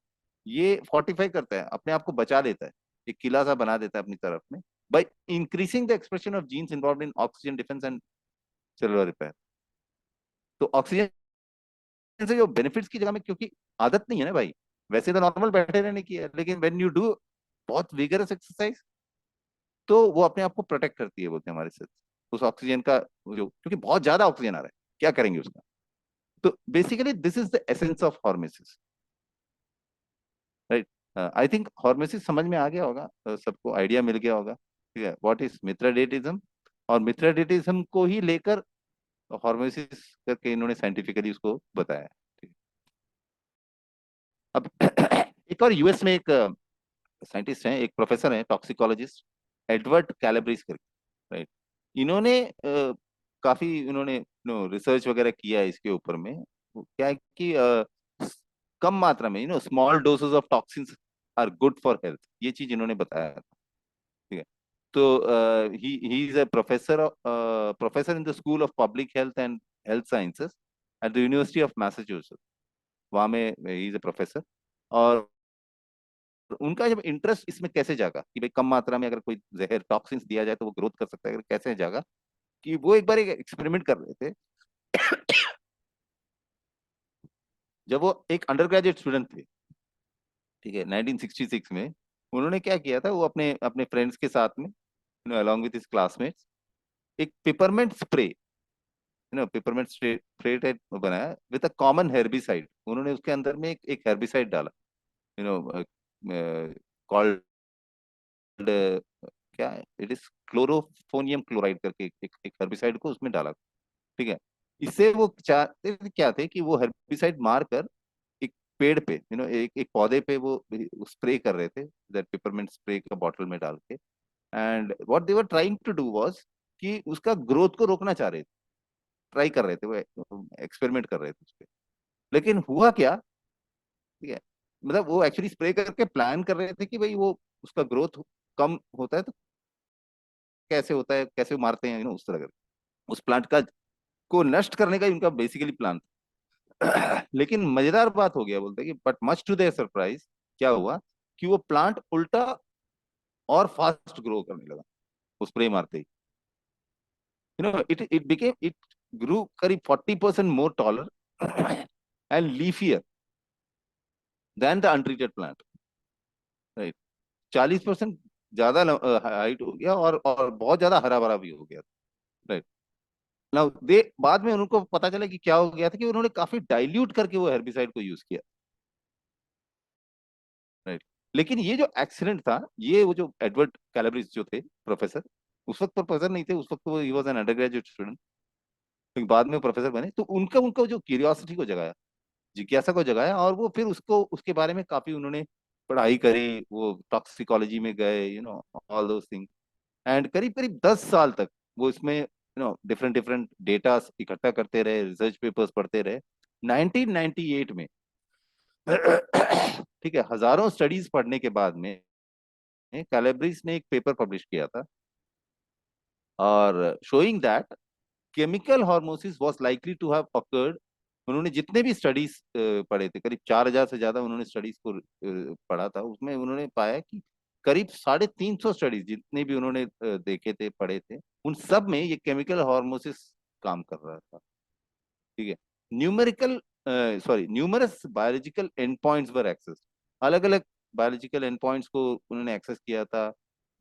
ये फोर्टिफाई करता है, अपने आप को बचा लेता है, एक किला सा बना देता है अपनी तरफ में, bye increasing the expression of genes involve in oxygen defence and cellular repair. तो ऑक्सीजन से जो बेनिफिट्स की जगह में, क्योंकि आदत नहीं है ना भाई, वैसे तो नॉर्मल बैठे रहने की है, लेकिन व्हेन यू डू बहुत विगरस एक्सरसाइज तो वो अपने आप को प्रोटेक्ट करती है, बोलते हैं हमारे से उस ऑक्सीजन का, जो क्योंकि बहुत ज्यादा ऑक्सीजन आ रहा है, क्या करेंगे उसका। तो basically this is the essence of hormesis. Right. I think hormesis समझ में आ गया होगा, सबको आइडिया मिल गया होगा। ठीक है, व्हाट इज मिथ्राडेटिज्म, और मिथ्राडेटिज्म को ही लेकर हॉर्मेसिस करके इन्होंने साइंटिफिकली उसको बताया। ठीक है। अब एक और यूएस में एक साइंटिस्ट हैं, एक प्रोफेसर हैं, टॉक्सिकोलॉजिस्ट, एडवर्ड कैलेब्रिस करके। राइट। इन्होंने काफी उन्होंने रिसर्च वगैरह किया है इसके ऊपर में। वो क्या है कि कम मात्रा में small doses of toxins are good for health, ये चीज इन्होंने बताया था। ठीक है, तो he is a professor in the school of public health and health sciences at the university of Massachusetts. वहां में ही इज अ प्रोफेसर। और उनका जब इंटरेस्ट इसमें कैसे जागा कि भाई कम मात्रा में अगर कोई जहर टॉक्सिन्स दिया जाए तो वो ग्रोथ कर सकता है, अगर कैसे जागा, कि वो एक बार एक एक्सपेरिमेंट कर रहे थे। जब वो एक अंडर ग्रेजुएट स्टूडेंट थे, ठीक है, 1966 में, उन्होंने क्या किया था, वो अपने अपने फ्रेंड्स के साथ में अलॉन्ग विद हिज क्लासमेट्स एक peppermint spray, peppermint spray type बनाया विद अ कॉमन हेर्बिसाइड। उन्होंने उसके अंदर में एक हेर्बिसाइड डाला, यू नो कॉल्ड, क्या है, इट इज क्लोरोफोनियम क्लोराइड करके एक हेर्बिसाइड को उसमें डाला। ठीक है, इससे वो चाहते थे, क्या थे कि वो हेर्बिसाइड मारकर एक पेड़ पे, एक एक पौधे पे वो स्प्रे कर रहे थे, दैट पेपरमेंट स्प्रे का बॉटल में डाल के। And what they were trying to do was कि उसका ग्रोथ को रोकना चाह रहे थे, ट्राई कर रहे थे, वो एक्सपेरिमेंट कर रहे थे उस पे। लेकिन हुआ क्या, ठीक है, मतलब वो एक्चुअली स्प्रे करके प्लान कर रहे थे कि भाई वो उसका ग्रोथ कम होता है तो कैसे होता है, कैसे मारते हैं, उस तरह का उस प्लांट का को नष्ट करने का उनका बेसिकली प्लान था। लेकिन मजेदार बात हो गया, बोलते हैं कि but much to their surprise क्या हुआ कि वो प्लांट उल्टा और फास्ट ग्रो करने लगा, वो स्प्रे मारते ही। इट बिकेम इट ग्रू करीब 40% more taller and leafier than the untreated plant. Right, 40% ज्यादा हाइट हो गया और बहुत ज्यादा हरा भरा भी हो गया। राइट। नाउ दे बाद में उनको पता चला कि क्या हो गया था, कि उन्होंने काफी डाइल्यूट करके वो हेर्बिसाइड को यूज किया। राइट। लेकिन ये जो एक्सीडेंट था, ये वो जो एडवर्ड कैलेब्रिस जो थे प्रोफेसर, उस वक्त प्रोफेसर नहीं थे, उस वक्त वो he was an under graduate student, लेकिन बाद में प्रोफेसर बने, तो उनका उनको जो क्यूरियोसिटी को जगाया, जिज्ञासा को जगाया, और वो फिर उसको उसके बारे में काफी उन्होंने पढ़ाई करी, वो टॉक्सिकोलॉजी में गए, ऑल दोस थिंग। एंड करीब करीब 10 साल तक वो इसमें डिफरेंट डिफरेंट डेटा इकट्ठा करते रहे, रिसर्च पेपर्स पढ़ते रहे। 1998 में ठीक है, हजारों स्टडीज पढ़ने के बाद में कैलेब्रिस ने एक पेपर पब्लिश किया था, और showing that chemical hormesis was likely to have occurred. उन्होंने जितने भी स्टडीज पढ़े थे, करीब 4,000 से ज्यादा उन्होंने स्टडीज को पढ़ा था, उसमें उन्होंने पाया कि करीब 350 स्टडीज जितने भी उन्होंने देखे थे, पढ़े थे, उन सब में ये केमिकल हार्मोसिस काम कर रहा था। ठीक है। Numerical numerous biological endpoints were access. अलग अलग बायोलॉजिकल एंड पॉइंट्स को उन्होंने एक्सेस किया था,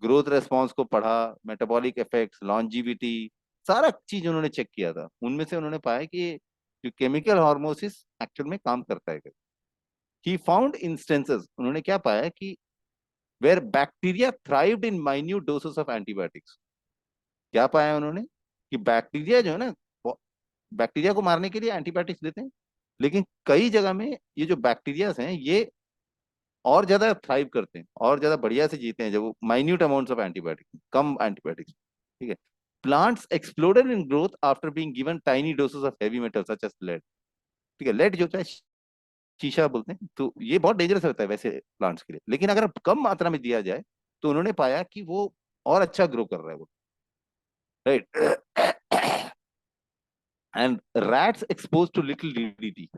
ग्रोथ रेस्पॉन्स को पढ़ा, मेटाबॉलिक इफेक्ट्स, लॉन्जिविटी, सारा चीज उन्होंने चेक किया था। उनमें से उन्होंने पाया कि जो केमिकल हार्मोसिस एक्चुअल में काम करता है। ही फाउंड इंस्टेंसेस, उन्होंने क्या पाया कि where bacteria thrived in minute doses of antibiotics. क्या पाया उन्होंने कि बैक्टीरिया जो है ना, बैक्टीरिया को मारने के लिए एंटीबायोटिक्स देते हैं, लेकिन कई जगह में ये जो बैक्टीरियाज हैं ये और ज्यादा थ्राइव करते हैं, और ज्यादा बढ़िया से जीते हैं जब वो माइन्यूट अमाउंट्स ऑफ एंटीबायोटिक्स, कम एंटीबायोटिक्स। ठीक है। Plants exploded in growth after being given tiny doses of heavy metal such as lead. ठीक है, लेड जो होता है शीशा बोलते हैं, तो ये बहुत डेंजरस होता है वैसे प्लांट्स के लिए, लेकिन अगर कम मात्रा में दिया जाए तो उन्होंने पाया कि वो और अच्छा ग्रो कर रहा है वो। Right. And rats expose to little DDT.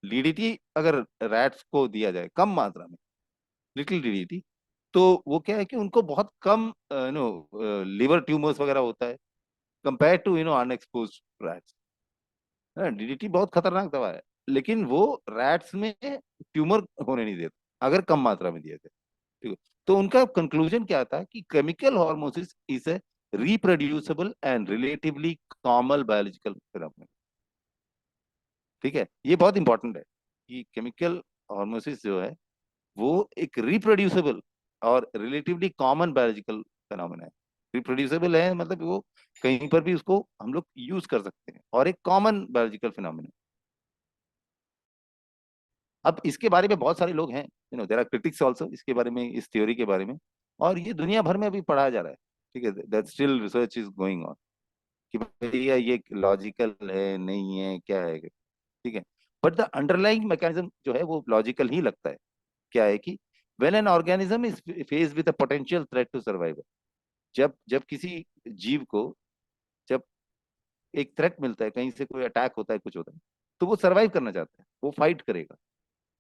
DDT अगर रैट्स को दिया जाए कम मात्रा में, लिटिल डीडीटी, तो वो क्या है कि उनको बहुत कम लिवर ट्यूमर्स वगैरह होता है, compare to unexpose rats. DDT बहुत खतरनाक दवा है, लेकिन वो रैट्स में ट्यूमर होने नहीं देता अगर कम मात्रा में दिया जाए। ठीक है। तो उनका कंक्लूजन क्या था कि chemical hormesis is a reproducible and relatively common biological phenomenon. ठीक है, ये बहुत इंपॉर्टेंट है कि केमिकल हार्मोसिस जो है वो एक रिप्रोड्यूसिबल और रिलेटिवली कॉमन बायोलॉजिकल फिनोमेना है। रिप्रोड्यूसिबल है मतलब वो कहीं पर भी उसको हम लोग यूज कर सकते हैं, और एक कॉमन बायोलॉजिकल फिनोमेना। अब इसके बारे में बहुत सारे लोग हैं, देयर आर क्रिटिक्स आल्सो इसके बारे में, इस थ्योरी के बारे में, और ये दुनिया भर में अभी पढ़ाया जा रहा है। ठीक है, that still research is going on कि भैया ये लॉजिकल है नहीं है क्या है। ठीक है। बट द अंडरलाइंग मैकेनिज्म जो है वो लॉजिकल ही लगता है। क्या है कि when an organism is faced with a potential threat to survival, जब जब किसी जीव को जब एक थ्रेट मिलता है, कहीं से कोई अटैक होता है, कुछ होता है, तो वो सरवाइव करना चाहता है, वो फाइट करेगा।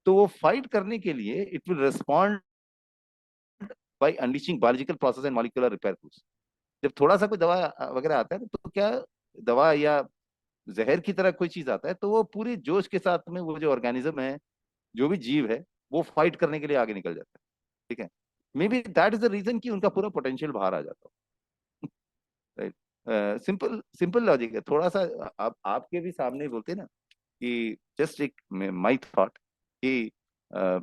तो वो फाइट करने के लिए it will respond by unleashing biological process and molecular repair tools. जब थोड़ा सा कोई दवा वगैरह आता है तो क्या, दवा या जहर की तरह कोई चीज आता है, तो वो पूरे जोश के साथ में वो जो ऑर्गेनिज्म है, जो भी जीव है, वो फाइट करने के लिए आगे निकल जाता है। ठीक है। Maybe that is the reason कि उनका पूरा पोटेंशियल बाहर आ जाता हो। राइट। सिंपल सिंपल लॉजिक है थोड़ा सा। आप आपके भी सामने बोलते हैं ना कि जस्ट एक माई थॉट कि अ,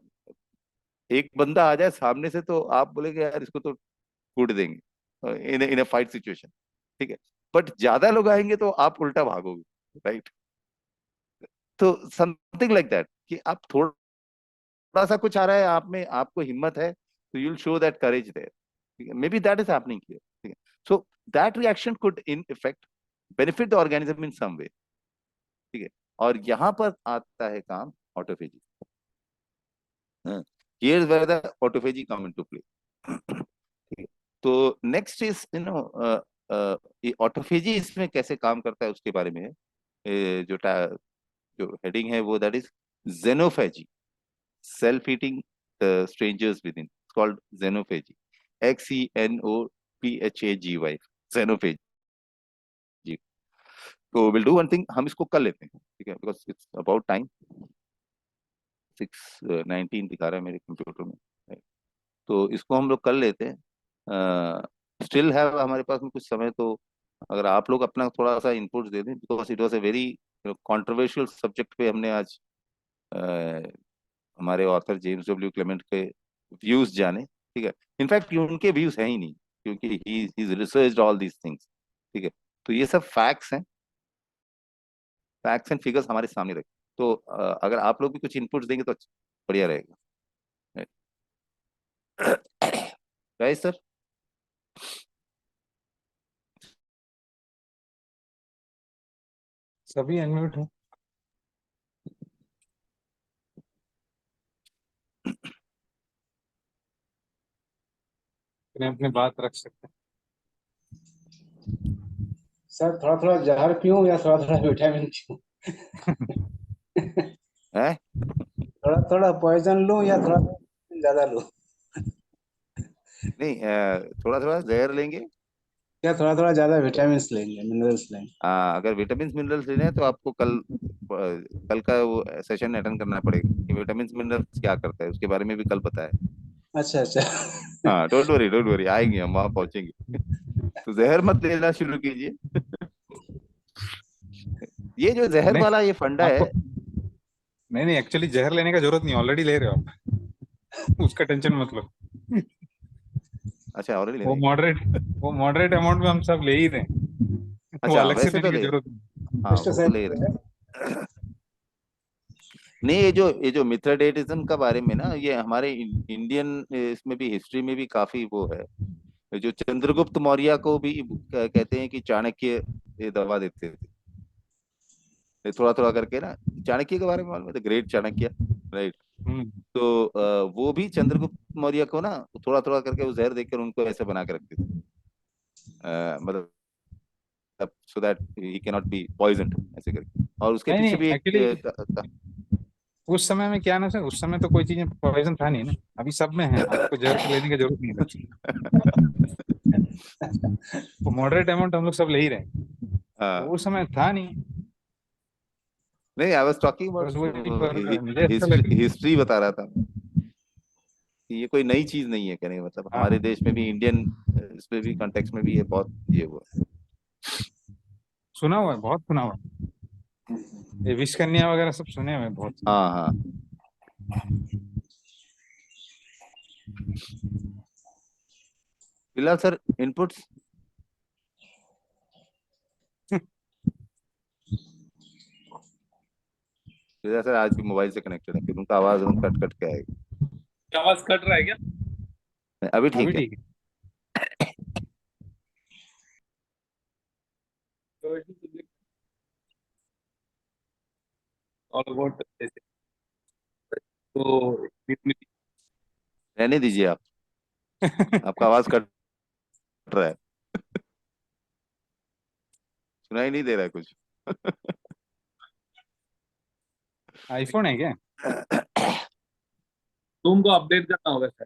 एक बंदा आ जाए सामने से तो आप बोलेंगे यार इसको तो कूट देंगे इन इन फाइट सिचुएशन। ठीक है। बट ज्यादा लोग आएंगे तो आप उल्टा भागोगे। राइट। तो समथिंग लाइक दैट कि आप थोड़ा सा कुछ आ रहा है आप में, आपको हिम्मत है, तो you will show that courage there. ठीक है, maybe that is happening here. ठीक है। So that reaction could in effect benefit the organism in some way. ठीक है। और यहाँ पर आता है काम autophagy. Here's where the autophagy come into play. ठीक है। तो नेक्स्ट इज ये ऑटोफेजी इसमें कैसे काम करता है उसके बारे में है। जो जो हेडिंग है वो that is xenophagy, self eating the strangers within. It's called xenophagy. XENOPHAGY. Xenophagy. तो विल डू वन थिंग, हम इसको कर लेते हैं। ठीक है, बिकॉज इट्स अबाउट टाइम। 6:19 दिखा रहा है मेरे कंप्यूटर में। Right? तो इसको हम लोग कर लेते हैं। स्टिल है हमारे पास में कुछ समय, तो अगर आप लोग अपना थोड़ा सा इनपुट दे दें, because it was a very controversial subject पे हमने आज हमारे ऑथर जेम्स डब्ल्यू क्लेमेंट के व्यूज जाने। ठीक है। इनफैक्ट उनके व्यूज हैं ही नहीं, क्योंकि he is researched all these things. ठीक है। तो ये सब फैक्ट्स हैं, फैक्ट्स एंड फिगर्स हमारे सामने रखे। तो अगर आप लोग भी कुछ इनपुट्स देंगे तो बढ़िया रहेगा। Right sir. सभी अनम्यूट है। अपने अपने बात रख सकते हैं। सर थोड़ा थोड़ा जहर पीऊं या थोड़ा थोड़ा विटामिन पीऊं? है थोड़ा थोड़ा पॉइजन लूं या थोड़ा ज्यादा लूं? नहीं, थोड़ा थोड़ा जहर लेंगे। या थोड़ा थोड़ा ज्यादा विटामिन लेंगे, मिनरल्स लेंगे? अगर विटामिन मिनरल्स लेने हैं तो आपको कल का वो सेशन अटेंड करना पड़ेगा कि विटामिन मिनरल्स क्या करता है, उसके बारे में भी कल पता है। अच्छा अच्छा। हाँ, डोंट वरी, आएंगे हम, वहां पहुंचेंगे। तो जहर मत लेना शुरू कीजिए। ये जो जहर नहीं, वाला ये फंडा है। आपको नहीं नहीं, एक्चुअली जहर लेने का जरूरत नहीं, ऑलरेडी ले रहे हो आप। उसका टेंशन मत लो। अच्छा, ऑलरेडी ले वो रहे हैं मॉडरेट वो मॉडरेट अमाउंट में हम सब ले ही रहे हैं। वो अच्छा, अलग से वैसे तो लेने की ले, जरूरत नहीं। हाँ मिस्टर वो ले सैनी, रहे हैं। नहीं, ये जो मिथ्राडेटिज्म का बारे में ना, ये हमारे इंडियन इसमें भी, हिस्ट्री में भी काफी वो है। जो चंद्रगुप्त मौर्य को भी कहते हैं कि चाणक्य ये दवा देते थे, थोड़ा थोड़ा करके ना। चाणक्य के बारे में मालूम है, द ग्रेट चाणक्य, राइट। हम्म। तो वो भी चंद्रगुप्त मौर्य को ना थोड़ा थोड़ा करके वो जहर देकर उनको ऐसे बना के रखते थे, मतलब so that he can not be poisoned, ऐसे करके। और उसके नहीं पीछे नहीं, भी एक एक्चुअली उस समय में क्या ना सर, उस समय तो कोई चीजें पॉइजन था नहीं ना। अभी सब में है, आपको जहर तो लेने की जरूरत नहीं रहती। वो मॉडरेट अमाउंट हम लोग सब ले ही रहे हैं। तो हाँ, उस समय था नहीं। नहीं, आई वाज टॉकिंग बस वही पर अबाउट मुझे अच्छा लग हिस्ट्री, हिस्ट्री बता रहा था कि ये कोई नई चीज नहीं है, कहने का मतलब हाँ हमारे देश में भी, इंडियन इसमें भी, कॉन्टेक्स्ट में भी ये बहुत ये हुआ। सुना हुआ है, बहुत सुना हुआ है। ये विष कन्या वगैरह सब सुने हुए हैं बहुत। हाँ हाँ। फिलहाल सर इनपुट्स। फिलहाल सर आज भी मोबाइल से कनेक्टेड है, फिर उनका आवाज उन कट कट के आएगा। आवाज कट रहा है क्या? अभी अभी ठीक है। ठीक है। और अबाउट तो रहने दीजिए आप, आपका आवाज कट रहा है। सुनाई नहीं दे रहा है कुछ। आईफोन है क्या? तुमको अपडेट करना होगा सर।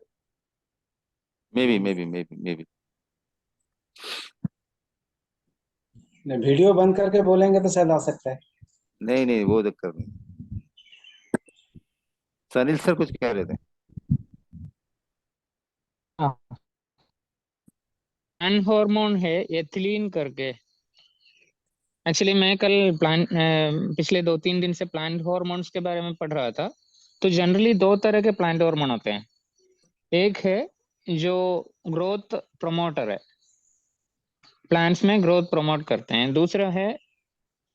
May be. वीडियो बंद करके बोलेंगे तो शायद आ सकता है। नहीं नहीं, वो दिक्कत नहीं। सनील सर कुछ कह रहे थे। एन हार्मोन है एथिलीन करके। एक्चुअली मैं कल पिछले 2-3 दिन से प्लांट हार्मोन्स के बारे में पढ़ रहा था। तो जनरली 2 तरह के प्लांट हार्मोन होते हैं। एक है जो ग्रोथ प्रमोटर है, प्लांट्स में ग्रोथ प्रमोट करते हैं। दूसरा है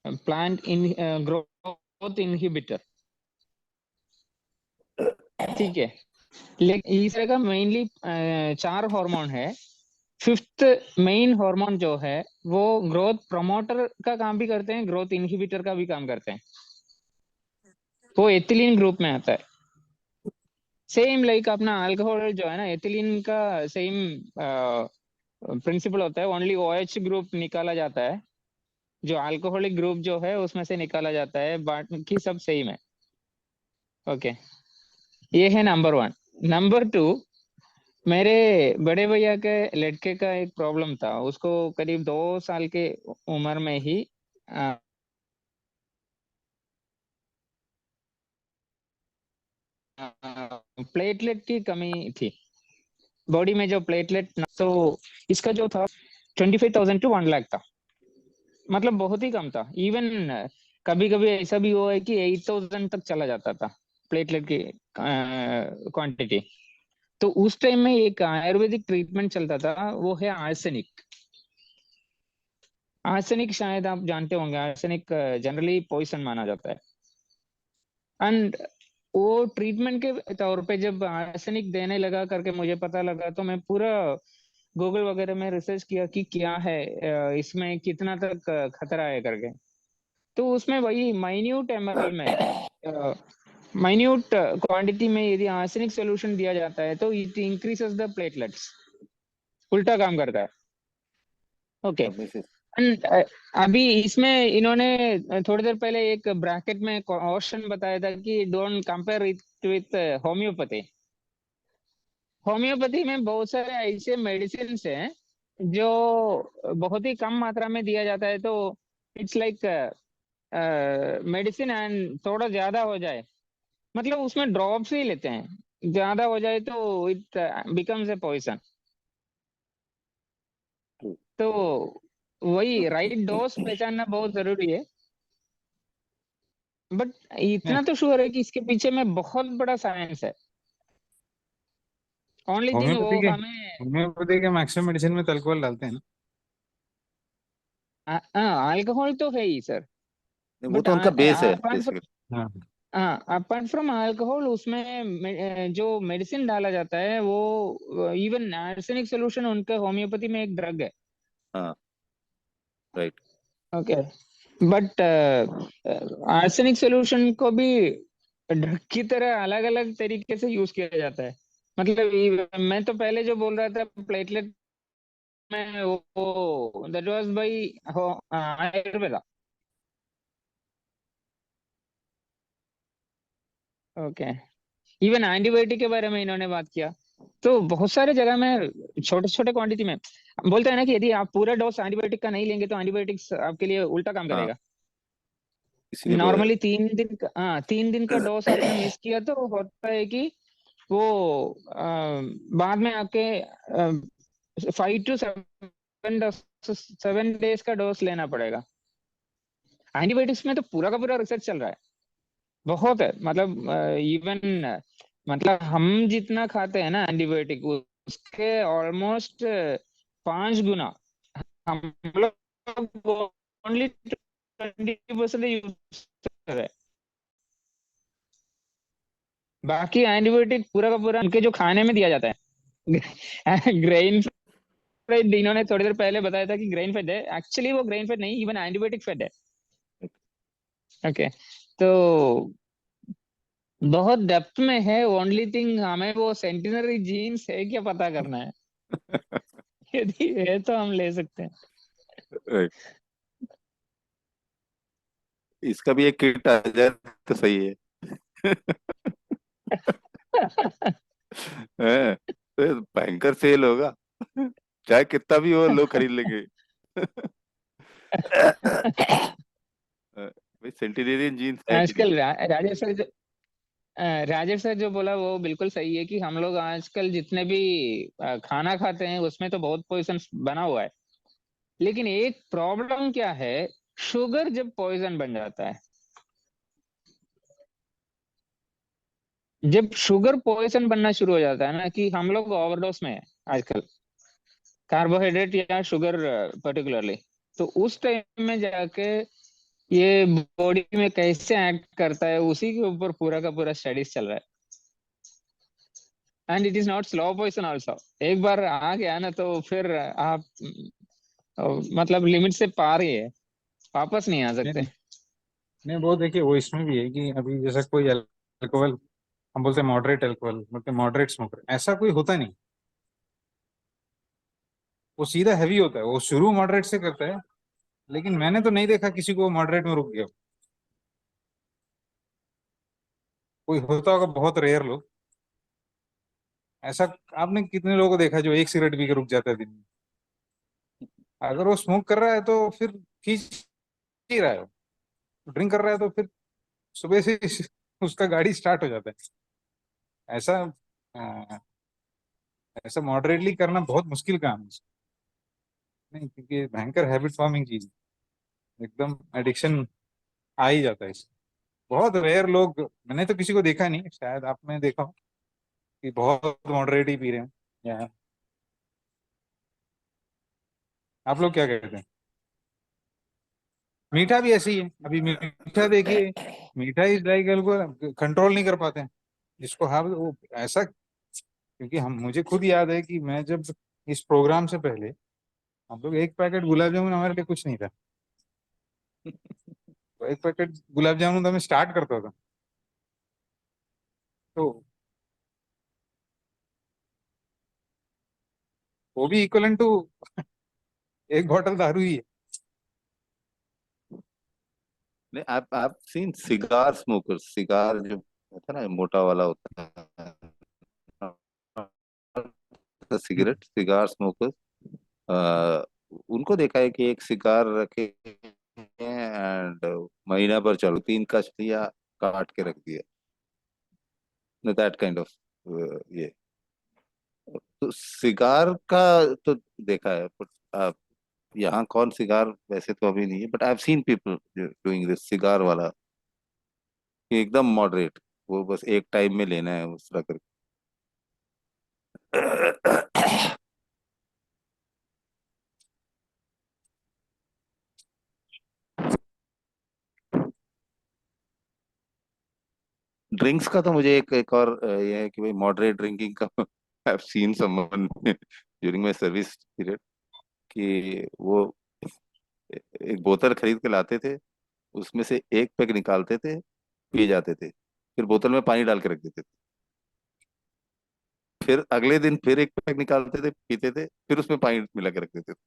प्लांट इन ग्रोथ इनहिबिटर, ठीक है। लेकिन इस तरह का मेनली 4 हार्मोन है। फिफ्थ मेन हार्मोन जो है वो ग्रोथ प्रमोटर का काम भी करते हैं, ग्रोथ इनहिबिटर का भी काम करते हैं। वो एथिलीन ग्रुप में आता है। सेम लाइक अपना अल्कोहल जो है ना, एथिलीन का सेम प्रिंसिपल होता है। ओनली OH ग्रुप निकाला जाता है, जो अल्कोहलिक ग्रुप जो है उसमें से निकाला जाता है, बाकी सब सेम है। ओके, ये है नंबर 1। नंबर 2, मेरे बड़े भैया के लड़के का एक प्रॉब्लम था। उसको करीब 2 साल के उम्र में ही प्लेटलेट की कमी थी बॉडी में, जो प्लेटलेट। तो इसका जो था 25,000 टू 1 लाख था, मतलब बहुत ही कम था। इवन कभी कभी ऐसा भी हुआ है कि 8,000 तक चला जाता था प्लेटलेट की क्वांटिटी। तो उस टाइम में एक आयुर्वेदिक ट्रीटमेंट चलता था, वो है आर्सेनिक। आर्सेनिक शायद आप जानते होंगे, आर्सेनिक जनरली पॉइजन माना जाता है। एंड वो ट्रीटमेंट के तौर पे जब आर्सेनिक देने लगा करके मुझे पता लगा, तो मैं पूरा गूगल वगैरह में रिसर्च किया कि क्या है, इसमें कितना तक खतरा है करके। तो उसमें वही माइन्यूट एमएल में, माइन्यूट क्वांटिटी में यदि आर्सेनिक सॉल्यूशन दिया जाता है तो इट इंक्रीजेस द प्लेटलेट्स, उल्टा काम करता है। ओके। सब में से एंड अभी इसमें इन्होंने थोड़ी देर पहले एक ब्रैकेट में क्वेश्चन बताया था कि don't compare it with homeopathy. Homeopathy में बहुत सारे ऐसे मेडिसिन हैं जो बहुत ही कम मात्रा में दिया जाता है, तो इट्स लाइक मेडिसिन एंड थोड़ा ज्यादा हो जाए, मतलब उसमें ड्रॉप्स ही लेते हैं, ज्यादा हो जाए तो इट बिकम्स ए पॉइजन। तो वही राइट डोज पहचानना बहुत जरूरी है। बट इतना तो श्योर है कि इसके पीछे में बहुत बड़ा साइंस है। ओनली थिंग वो होम्योपैथी के हमें होम्योपैथी के मैक्सिमम मेडिसिन में अल्कोहल डालते हैं अल्कोहल तो है ही सर, वो बट तो उनका बेस है अपार्ट बेसिकली। ना। अपार्ट फ्रॉम अल्कोहल उसमें जो मेडिसिन डाला जाता है वो इवन आर्सेनिक सॉल्यूशन उनके होम्योपैथी में एक ड्रग है। हाँ right. Okay. But arsenic solution को भी ड्रग की तरह अलग अलग तरीके से यूज किया जाता है। मतलब मैं तो पहले जो बोल रहा था प्लेटलेट में, वो that was by Ayurveda. Okay. Even antibiotic के बारे में इन्होंने बात किया। तो बहुत सारे जगह में छोटे छोटे क्वांटिटी में बोलते हैं ना कि यदि आप पूरा डोज एंटीबायोटिक का नहीं लेंगे तो एंटीबायोटिक्स आपके लिए उल्टा काम हाँ करेगा। इसीलिए नॉर्मली 3 दिन का, 3 दिन का डोज आपने मिस किया तो होता है कि वो बाद में आपके 5 to 7 डेज का डोज लेना पड़ेगा। एंटीबायोटिक्स में तो पूरा का पूरा रिसर्च चल रहा है, बहुत है। मतलब इवन मतलब हम जितना खाते हैं ना एंटीबायोटिक, उसके ऑलमोस्ट 5 गुना हम लोग ओनली 20% यूज कर रहे हैं। बाकी एंटीबायोटिक पूरा का पूरा उनके जो खाने में दिया जाता है ग्रेन फेड। इन्होंने थोड़ी देर पहले बताया था कि ग्रेन फेड है, एक्चुअली वो ग्रेन फेड नहीं, इवन एंटीबायोटिक फेड है। ओके। तो बहुत डेप्थ में है। ओनली थिंग हमें वो सेंटिनरी जीन्स है क्या पता करना है। यदि है तो हम ले सकते हैं। राइट। इसका भी एक किट आ जाए तो सही है। हैं? तो भयंकर सेल होगा। चाहे कितना भी हो लोग खरीद लेंगे। भाई सेंटिनेरियन जीन्स है कि नहीं। आजकल राजेश सर जो राजेश सर जो बोला वो बिल्कुल सही है कि हम लोग आजकल जितने भी खाना खाते हैं उसमें तो बहुत पॉइजन बना हुआ है। लेकिन एक प्रॉब्लम क्या है, शुगर जब पॉइजन बन जाता है, जब शुगर पॉइजन बनना शुरू हो जाता है ना, कि हम लोग ओवरडोज में है आजकल, कार्बोहाइड्रेट या शुगर पर्टिकुलरली, तो उस टाइम में जाके ये बॉडी में कैसे एक्ट करता है उसी के ऊपर पूरा का पूरा स्टडीज चल रहा है। And it is not slow poison also. एक बार आ गया ना तो फिर आप मतलब लिमिट से पार ही है, वापस नहीं आ सकते। नहीं नहीं, वो देखिए वो इसमें भी है कि अभी जैसा कोई अल्कोहल, हम बोलते हैं मॉडरेट अल्कोहल, मतलब मॉडरेट स्मोकर, ऐसा कोई होता नहीं। वो सीधा हैवी होता है, वो शुरू मॉडरेट से करता है, लेकिन मैंने तो नहीं देखा किसी को मॉडरेट में रुक गया। कोई होता होगा, बहुत रेयर लोग ऐसा। आपने कितने लोगों को देखा जो एक सिगरेट पी के रुक जाता है दिन में? अगर वो स्मोक कर रहा है तो फिर खींच ही रहा है, ड्रिंक कर रहा है तो फिर सुबह से उसका गाड़ी स्टार्ट हो जाता है। ऐसा अ, ऐसा मॉडरेटली करना बहुत मुश्किल काम है। नहीं, क्योंकि भयंकर हैबिट फॉर्मिंग चीज है, एकदम एडिक्शन आ ही जाता है इससे। बहुत रेयर लोग, मैंने तो किसी को देखा नहीं, शायद आपने देखा हो कि बहुत मॉडरेट ही पी रहे हैं। या आप लोग क्या कहते हैं? मीठा भी ऐसे ही है। अभी मीठा देखिए, मीठा इज लाइक अल्कोहल, कंट्रोल नहीं कर पाते हैं जिसको। हाँ वो ऐसा, क्योंकि हम, मुझे खुद याद है कि मैं जब इस प्रोग्राम से पहले, हम लोग एक पैकेट गुलाब जामुन हमारे लिए कुछ नहीं था, तो एक पैकेट गुलाब जामुन तो मैं स्टार्ट करता था, तो वो भी इक्वलेंट टू एक बोतल दारू ही है। नहीं, आप सीन सिगार स्मोकर्स, सिगार जो होता है ना, मोटा वाला होता है, सिगरेट, सिगार स्मोकर्स, उनको देखा है कि एक सिगार रखे एंड महीना भर चलो, 3 कश लिया, काट के रख दिया, दैट काइंड ऑफ ये। तो सिगार का तो देखा है, बट यहाँ कौन सिगार वैसे तो अभी नहीं है, but I have seen people doing this cigar वाला, कि एकदम मॉडरेट, वो बस एक टाइम में लेना है उस तरह करके। ड्रिंक्स का तो मुझे एक और ये है कि भाई मॉडरेट ड्रिंकिंग का I have seen someone during my service period, कि वो एक बोतल खरीद के लाते थे, उसमें से एक पैक निकालते थे, पी जाते थे, फिर बोतल में पानी डाल के रख देते थे, फिर अगले दिन फिर एक पैक निकालते थे, पीते थे, फिर उसमें पानी मिला के रख देते थे,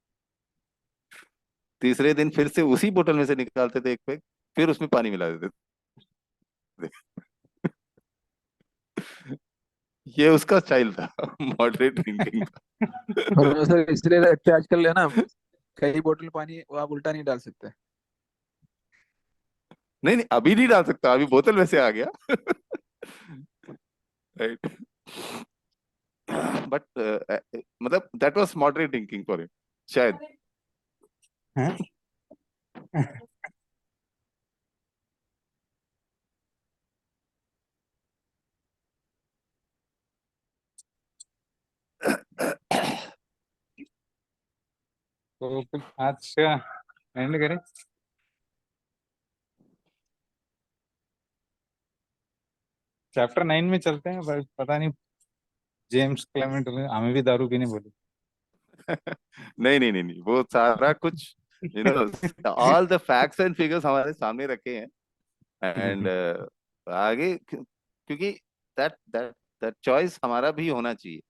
तीसरे दिन फिर से उसी बोतल में से निकालते थे एक पैक, फिर उसमें पानी मिला देते थे। ये उसका स्टाइल था, मॉडरेट ड्रिंकिंग का। और सर इसलिए रखते हैं आजकल है ना, कई बोतल पानी वो आप उल्टा नहीं डाल सकते। नहीं नहीं, अभी नहीं डाल सकता, अभी बोतल में से आ गया। राइट, बट मतलब that was moderate drinking for him शायद। हैं? तो फिर आज का एंड करें। चैप्टर 9 में चलते हैं भाई, पता नहीं जेम्स क्लेमेंट में हमें भी दारू पीने बोले। नहीं नहीं नहीं नहीं, वो सारा कुछ, you know, all the facts and figures हमारे सामने रखे हैं, एंड आगे क्योंकि दैट दैट दैट चॉइस हमारा भी होना चाहिए,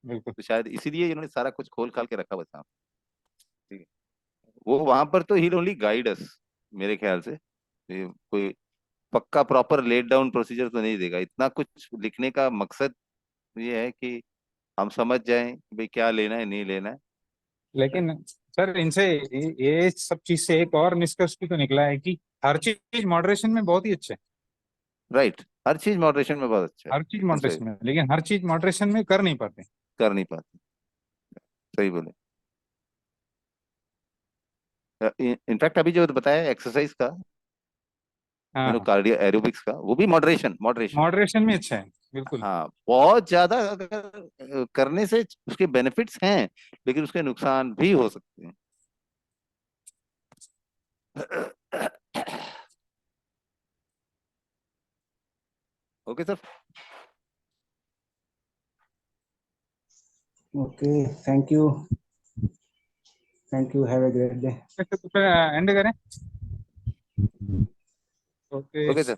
बिल्कुल। तो शायद इसीलिए इन्होंने सारा कुछ खोल खाल के रखा हुआ था। ठीक है, वो वहां पर तो ही ओनली गाइड अस, मेरे ख्याल से ये कोई पक्का प्रॉपर लेट डाउन प्रोसीजर तो नहीं देगा, इतना कुछ लिखने का मकसद ये है कि हम समझ जाएं कि भाई क्या लेना है नहीं लेना है। लेकिन सर इनसे ये सब चीज से एक और निष्कर्ष भी तो निकला है कि हर चीज मॉडरेशन में बहुत ही अच्छा है। राइट, हर चीज मॉडरेशन में बहुत अच्छा है, हर चीज बिल्कुल सही, मॉडरेशन में, लेकिन हर चीज मॉडरेशन में कर नहीं पाते। कर नहीं पाते, सही बोले। इनफैक्ट अभी जो बताया एक्सरसाइज का, हाँ, कार्डियो एरोबिक्स का, वो भी मॉडरेशन मॉडरेशन। मॉडरेशन में अच्छा है, बिल्कुल। हाँ, बहुत ज्यादा अगर करने से उसके बेनिफिट्स हैं, लेकिन उसके नुकसान भी हो सकते हैं। Okay sir. Okay, thank you, have a great day. तो फिर एंड करें। ओके। Okay sir.